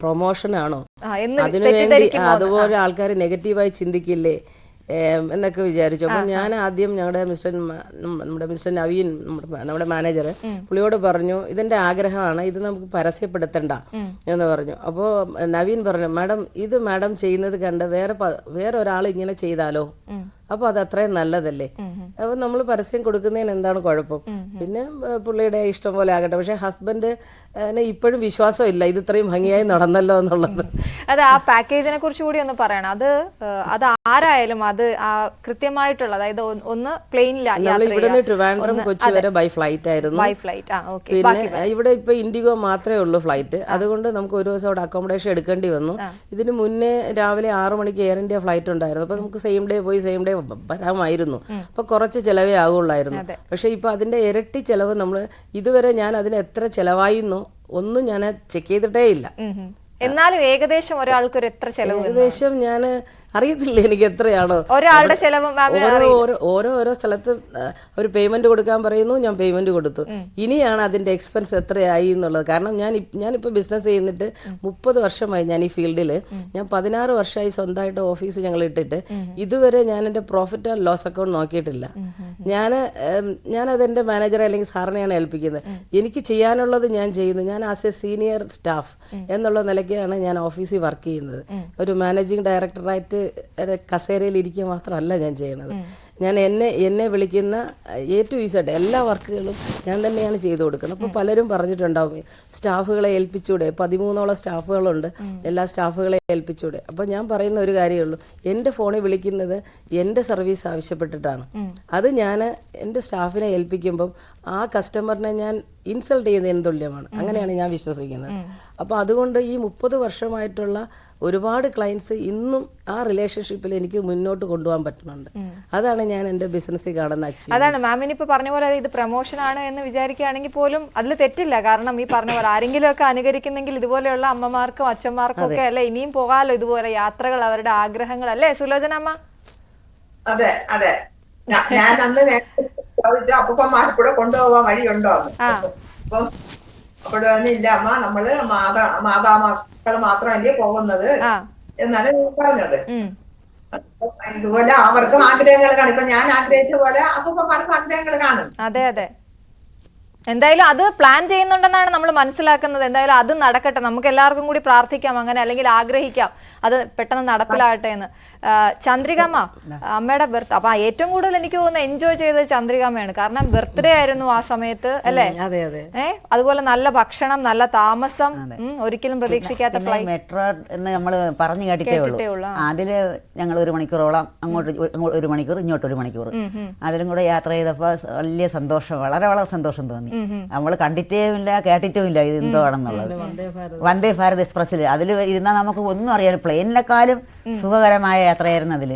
പ്രൊമോഷനാണോ, അതിനുവേണ്ടി അതുപോലെ ആൾക്കാർ നെഗറ്റീവായി ചിന്തിക്കില്ലേ എന്നൊക്കെ വിചാരിച്ചു. അപ്പൊ ഞാൻ ആദ്യം നമ്മുടെ മിസ്റ്റർ നവീൻ, നമ്മുടെ മാനേജർ, പുള്ളിയോട് പറഞ്ഞു ഇതിന്റെ ആഗ്രഹമാണ്, ഇത് നമുക്ക് പരസ്യപ്പെടുത്തണ്ട എന്ന് പറഞ്ഞു. അപ്പോൾ നവീൻ പറഞ്ഞു മാഡം ഇത് മാഡം ചെയ്യുന്നത് കണ്ട് വേറെ ഒരാൾ ഇങ്ങനെ ചെയ്താലോ, അപ്പൊ അത് അത്രയും നല്ലതല്ലേ, അപ്പൊ നമ്മൾ പരസ്യം കൊടുക്കുന്നതിന് എന്താണ് കുഴപ്പം, പിന്നെ പുള്ളിയുടെ ഇഷ്ടം പോലെ ആകട്ടെ. പക്ഷെ ഹസ്ബൻഡ് ഇപ്പോഴും വിശ്വാസമില്ല ഇത് ഇത്രയും ഭംഗിയായി നടന്നല്ലോ എന്നുള്ളത്. അതെ, ആ പാക്കേജിനെ കുറിച്ച് കൂടി ഒന്ന് പറയണം. അത് ആരായാലും അത് കൃത്യമായിട്ടുള്ള, അതായത് ഒന്ന് പ്ലെയിനിലാണ് ഇവിടുന്ന് ട്രിവാൻഡ്രം കൊച്ചി വരെ ബൈ ഫ്ലൈറ്റ് ആയിരുന്നു. പിന്നെ ഇവിടെ ഇപ്പൊ ഇൻഡിഗോ മാത്രമേ ഉള്ളൂ ഫ്ലൈറ്റ്, അതുകൊണ്ട് നമുക്ക് ഒരു ദിവസം അവിടെ അക്കോമഡേഷൻ എടുക്കേണ്ടി വന്നു. ഇതിന് മുന്നേ രാവിലെ 6 മണിക്ക് എയർ ഇന്ത്യ ഫ്ലൈറ്റ് ഉണ്ടായിരുന്നു. അപ്പൊ നമുക്ക് സെയിം ഡേ പോയി സെയിം ഡേ വരാമായിരുന്നു. അപ്പൊ കുറച്ച് ചെലവേ ആകുള്ളായിരുന്നു. പക്ഷെ ഇപ്പൊ അതിന്റെ ഇരട്ടി ചെലവ് നമ്മൾ ഇതുവരെ ഞാൻ അതിന് എത്ര ചെലവായിരുന്നു ഒന്നും ഞാൻ ചെക്ക് ചെയ്തിട്ടേ ഇല്ല. എന്നാലും ഏകദേശം ഒരാൾക്ക് ഒരു എത്ര ചെലവ്? ഏകദേശം ഞാൻ അറിയത്തില്ല എനിക്ക് എത്രയാണോ ഒരാളുടെ ചെലവ്. ഓരോ സ്ഥലത്ത് ഒരു പേയ്മെന്റ് കൊടുക്കാൻ പറയുന്നു, ഞാൻ പേയ്മെന്റ് കൊടുത്തു. ഇനിയാണ് അതിന്റെ എക്സ്പെൻസ് എത്രയായി എന്നുള്ളത്. കാരണം ഞാനിപ്പോ ബിസിനസ് ചെയ്യുന്നിട്ട് 30 വർഷമായി. ഞാൻ ഈ ഫീൽഡില് ഞാൻ 16 വർഷമായി സ്വന്തമായിട്ട് ഓഫീസ് ഞങ്ങൾ ഇട്ടിട്ട് ഇതുവരെ ഞാൻ എന്റെ പ്രോഫിറ്റ് ആൻഡ് ലോസ് അക്കൗണ്ട് നോക്കിയിട്ടില്ല. ഞാനത് എന്റെ മാനേജറെ അല്ലെങ്കിൽ സാറിനെയാണ് ഏൽപ്പിക്കുന്നത്. എനിക്ക് ചെയ്യാനുള്ളത് ഞാൻ ചെയ്യുന്നു. ഞാൻ ആസ് എ സീനിയർ സ്റ്റാഫ് എന്നുള്ള നിലയ്ക്കാണ് ഞാൻ ഓഫീസിൽ വർക്ക് ചെയ്യുന്നത്. ഒരു മാനേജിംഗ് ഡയറക്ടറായിട്ട് കസേരയിൽ ഇരിക്കുക മാത്രമല്ല ഞാൻ ചെയ്യണത്. ഞാൻ എന്നെ വിളിക്കുന്ന A to Z എല്ലാ വർക്കുകളും ഞാൻ തന്നെയാണ് ചെയ്തു കൊടുക്കുന്നത്. അപ്പോൾ പലരും പറഞ്ഞിട്ടുണ്ടാവും സ്റ്റാഫുകളെ ഏൽപ്പിച്ചൂടെ, 13ഓളം സ്റ്റാഫുകളുണ്ട്, എല്ലാ സ്റ്റാഫുകളെ ഏൽപ്പിച്ചൂടെ. അപ്പോൾ ഞാൻ പറയുന്ന ഒരു കാര്യമുള്ളൂ, എൻ്റെ ഫോണിൽ വിളിക്കുന്നത് എൻ്റെ സർവീസ് ആവശ്യപ്പെട്ടിട്ടാണ്. അത് ഞാൻ എൻ്റെ സ്റ്റാഫിനെ ഏൽപ്പിക്കുമ്പം ആ കസ്റ്റമറിനെ ഞാൻ ഇൻസൾട്ട് ചെയ്യുന്നതിന് തുല്യമാണ്. അങ്ങനെയാണ് ഞാൻ വിശ്വസിക്കുന്നത്. അപ്പോൾ അതുകൊണ്ട് ഈ 30 വർഷമായിട്ടുള്ള ഒരുപാട് ക്ലയൻസ് ഇന്നും ആ റിലേഷൻഷിപ്പിൽ എനിക്ക് മുന്നോട്ട് കൊണ്ടുപോകാൻ പറ്റുന്നുണ്ട്. അതാണ് ഞാൻ എൻ്റെ ബിസിനസ്സിൽ കാണുന്ന അച്ചീവ്മെന്റ്. അതാണ് മാമിന് ഇപ്പൊ പറഞ്ഞ പോലെ ഇത് പ്രൊമോഷൻ ആണ് എന്ന് വിചാരിക്കുകയാണെങ്കിൽ പോലും അതിൽ തെറ്റില്ല. കാരണം ഈ പറഞ്ഞ പോലെ ആരെങ്കിലും ഒക്കെ അനുകരിക്കുന്നെങ്കിൽ ഇതുപോലെയുള്ള അമ്മമാർക്കും അച്ഛന്മാർക്കും ഒക്കെ അല്ലെ ഇനിയും പോകാലോ ഇതുപോലെ യാത്രകൾ, അവരുടെ ആഗ്രഹങ്ങൾ അല്ലേ സുലോചനമ്മ? അതെ അതെ, ഞാൻ അന്ന് ചോദിച്ചു അപ്പൂപ്പന്മാർ കൂടെ കൊണ്ടുപോകാൻ വഴിയുണ്ടോ അപ്പം അവിടെ ഇല്ല അമ്മ, നമ്മള് മാതാമക്കള് മാത്രമല്ലേ പോകുന്നത് എന്നാണ് പറഞ്ഞത്. ഇതുപോലെ അവർക്കും ആഗ്രഹങ്ങൾ കാണും. ഇപ്പൊ ഞാൻ ആഗ്രഹിച്ച പോലെ അപ്പൂപ്പന്മാർക്കും ആഗ്രഹങ്ങൾ കാണും. അതെ അതെ, എന്തായാലും അത് പ്ലാൻ ചെയ്യുന്നുണ്ടെന്നാണ് നമ്മൾ മനസ്സിലാക്കുന്നത്. എന്തായാലും അത് നടക്കട്ടെ, നമുക്ക് എല്ലാവർക്കും കൂടി പ്രാർത്ഥിക്കാം അങ്ങനെ, അല്ലെങ്കിൽ ആഗ്രഹിക്കാം അത് പെട്ടെന്ന് നടപ്പിലാകട്ടെ എന്ന്. ചന്ദ്രികമ്മ, അമ്മയുടെ ബർത്ത് അപ്പൊ ഏറ്റവും കൂടുതൽ എനിക്ക് തോന്നുന്നു എൻജോയ് ചെയ്തത് ചന്ദ്രികമ്മയാണ്. കാരണം ബർത്ത്ഡേ ആയിരുന്നു ആ സമയത്ത് അല്ലേ? അതെ അതെ. അതുപോലെ നല്ല ഭക്ഷണം, നല്ല താമസം, ഒരിക്കലും പ്രതീക്ഷിക്കാത്ത ഫ്ലൈറ്റ്. മെട്രോ എന്ന് നമ്മൾ പറഞ്ഞു കേട്ടിട്ടേ ഉള്ളൂ. അതില് ഞങ്ങൾ 1 മണിക്കൂറോളം അങ്ങോട്ട് 1 മണിക്കൂർ, ഇങ്ങോട്ട് 1 മണിക്കൂർ, അതിലും കൂടെ യാത്ര ചെയ്തപ്പോ വലിയ സന്തോഷം, വളരെ വളരെ സന്തോഷം തോന്നി. നമ്മൾ കണ്ടിട്ടേമില്ല കേട്ടിട്ടുമില്ല ഇത് എന്തോ ആണെന്നുള്ളത്. വന്ദേ ഭാരത് എക്സ്പ്രസ്സിൽ അതിൽ ഇരുന്നാൽ നമുക്ക് ഒന്നും അറിയാൻ, പ്ലെയിനിനെക്കാളും സുഖകരമായ യാത്രയായിരുന്നു അതില്.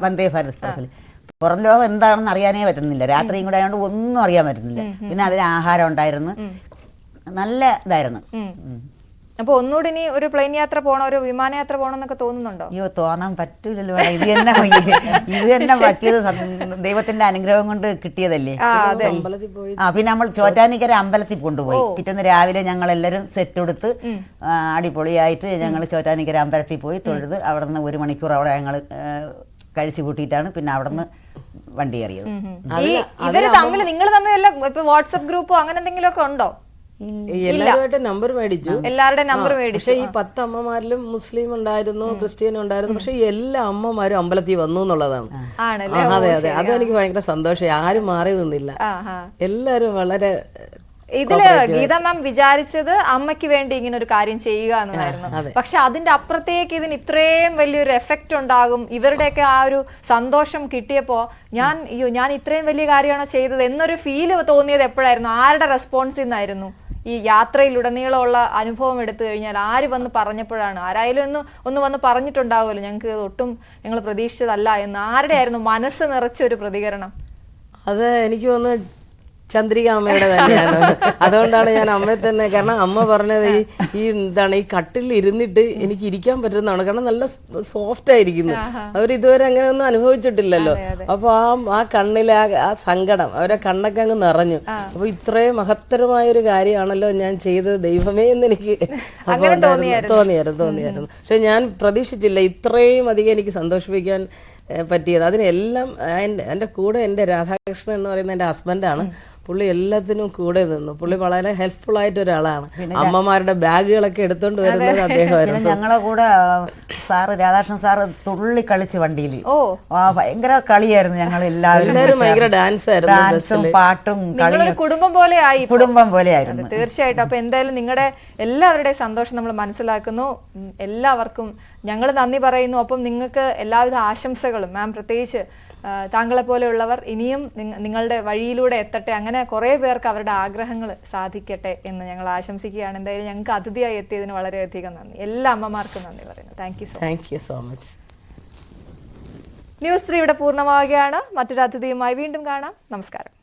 വന്ദേ ഭാരത് എക്സ്പ്രസ്സിൽ പുറം ലോകം എന്താണെന്ന് അറിയാനേ പറ്റുന്നില്ല. രാത്രിയും കൂടെ ആയതുകൊണ്ട് ഒന്നും അറിയാൻ പറ്റുന്നില്ല. പിന്നെ അതിന് ആഹാരം ഉണ്ടായിരുന്നു, നല്ല ഇതായിരുന്നു. അപ്പൊ ഒന്നുകൂടി ഇനി ഒരു പ്ലെയിൻ യാത്ര പോകണം, ഒരു വിമാനയാത്ര പോകണം എന്നൊക്കെ തോന്നുന്നുണ്ടോ? അയ്യോ, തോന്നാൻ പറ്റൂലല്ലോ. ഇത് തന്നെ പറ്റിയത് ദൈവത്തിന്റെ അനുഗ്രഹം കൊണ്ട് കിട്ടിയതല്ലേ. പിന്നെ നമ്മൾ ചോറ്റാനിക്കര അമ്പലത്തിൽ കൊണ്ടുപോയി. പിറ്റേന്ന് രാവിലെ ഞങ്ങൾ എല്ലാവരും സെറ്റ് എടുത്ത് അടിപൊളിയായിട്ട് ഞങ്ങൾ ചോറ്റാനിക്കര അമ്പലത്തിൽ പോയി തൊഴുത് അവിടെ നിന്ന് 1 മണിക്കൂർ അവിടെ ഞങ്ങൾ കഴിച്ചു കൂട്ടിയിട്ടാണ് പിന്നെ അവിടെ നിന്ന് വണ്ടി കയറിയത്. ഇവര് തമ്മിൽ, നിങ്ങൾ തമ്മിൽ ഇപ്പൊ വാട്സപ്പ് ഗ്രൂപ്പോ അങ്ങനെ എന്തെങ്കിലും ഒക്കെ ഉണ്ടോ? എല്ലാവരുമായിട്ട് നമ്പർ മേടിച്ചു, എല്ലാവരുടെ നമ്പർ മേടിച്ചു. പക്ഷെ ഈ 10 അമ്മമാരിലും മുസ്ലിം ഉണ്ടായിരുന്നു, ക്രിസ്ത്യനും ഉണ്ടായിരുന്നു. പക്ഷെ എല്ലാ അമ്മമാരും അമ്പലത്തിൽ വന്നു എന്നുള്ളതാണ്. അതെ അതെ, അതെനിക്ക് ഭയങ്കര സന്തോഷമായി. ആരും മാറി നിന്നില്ല, എല്ലാരും വളരെ. ഇതില് ഗീത മാം വിചാരിച്ചത് അമ്മയ്ക്ക് വേണ്ടി ഇങ്ങനെ ഒരു കാര്യം ചെയ്യുക എന്നതായിരുന്നു. പക്ഷെ അതിന്റെ അപ്പുറത്തേക്ക് ഇതിന് ഇത്രയും വലിയൊരു എഫക്റ്റ് ഉണ്ടാകും, ഇവരുടെയൊക്കെ ആ ഒരു സന്തോഷം കിട്ടിയപ്പോ ഞാൻ ഇത്രയും വലിയ കാര്യമാണോ ചെയ്തത് എന്നൊരു ഫീല് തോന്നിയത് എപ്പോഴായിരുന്നു? ആരുടെ റെസ്പോൺസിൽ നിന്നായിരുന്നു? ഈ യാത്രയിലുടനീളമുള്ള അനുഭവം എടുത്തു കഴിഞ്ഞാൽ ആര് വന്ന് പറഞ്ഞപ്പോഴാണ്? ആരായാലും ഒന്ന് വന്ന് പറഞ്ഞിട്ടുണ്ടാവുമല്ലോ, ഞങ്ങൾക്ക് ഒട്ടും ഞങ്ങൾ പ്രതീക്ഷിച്ചതല്ല എന്ന്. ആരുടെ ആയിരുന്നു മനസ്സ് നിറച്ചൊരു പ്രതികരണം? അത് എനിക്ക് തോന്നുന്നു ചന്ദ്രിക അമ്മയുടെ തന്നെയാണ്. അതുകൊണ്ടാണ് ഞാൻ അമ്മയെ തന്നെ, കാരണം അമ്മ പറഞ്ഞത് ഈ എന്താണ്, ഈ കട്ടിൽ ഇരുന്നിട്ട് എനിക്ക് ഇരിക്കാൻ പറ്റുന്നതാണ്. കാരണം നല്ല സോഫ്റ്റ് ആയിരിക്കുന്നു. അവർ ഇതുവരെ അങ്ങനെ ഒന്നും അനുഭവിച്ചിട്ടില്ലല്ലോ. അപ്പൊ ആ കണ്ണിലെ ആ സങ്കടം, അവരെ കണ്ണൊക്കെ അങ്ങ് നിറഞ്ഞു. അപ്പൊ ഇത്രയും മഹത്തരമായ ഒരു കാര്യമാണല്ലോ ഞാൻ ചെയ്തത്, ദൈവമേ എന്ന് എനിക്ക് തോന്നിയായിരുന്നു. പക്ഷെ ഞാൻ പ്രതീക്ഷിച്ചില്ല ഇത്രയും അധികം എനിക്ക് സന്തോഷിപ്പിക്കാൻ പറ്റിയത്. അതിനെല്ലാം എൻ്റെ കൂടെ എൻ്റെ രാധാകൃഷ്ണൻ എന്ന് പറയുന്ന എൻ്റെ ഹസ്ബൻഡാണ്. പുള്ളി എല്ലാത്തിനും കൂടെ നിന്നു. പുള്ളി വളരെ ഹെൽപ്ഫുൾ ആയിട്ട് ഒരാളാണ്. അമ്മമാരുടെ ബാഗുകളൊക്കെ എടുത്തോണ്ട് വരുന്നത് അദ്ദേഹമായിരുന്നു. ഞങ്ങളെ കൂടെ സാറ്, രാധാകൃഷ്ണൻ സാറ് തുള്ളി കളിച്ച് വണ്ടിയിൽ ഭയങ്കര കളിയായിരുന്നു. ഞങ്ങൾ എല്ലാവരും ഭയങ്കര ഡാൻസും പാട്ടും കളിയും കുടുംബം പോലെ ആയിരുന്നു. തീർച്ചയായിട്ടും. അപ്പൊ എന്തായാലും നിങ്ങളുടെ എല്ലാവരുടെയും സന്തോഷം നമ്മൾ മനസ്സിലാക്കുന്നു. എല്ലാവർക്കും ഞങ്ങൾ നന്ദി പറയുന്നു. ഒപ്പം നിങ്ങൾക്ക് എല്ലാവിധ ആശംസകളും. മാം, പ്രത്യേകിച്ച് താങ്കളെ പോലെയുള്ളവർ ഇനിയും നിങ്ങളുടെ വഴിയിലൂടെ എത്തട്ടെ, അങ്ങനെ കുറെ പേർക്ക് അവരുടെ ആഗ്രഹങ്ങൾ സാധിക്കട്ടെ എന്ന് ഞങ്ങൾ ആശംസിക്കുകയാണ്. എന്തായാലും ഞങ്ങൾക്ക് അതിഥിയായി എത്തിയതിന് വളരെയധികം നന്ദി. എല്ലാ അമ്മമാർക്കും നന്ദി പറയുന്നു. Thank you so much. News 3 ഇവിടെ പൂർണ്ണമാവുകയാണ്. മറ്റൊരു അതിഥിയുമായി വീണ്ടും കാണാം. നമസ്കാരം.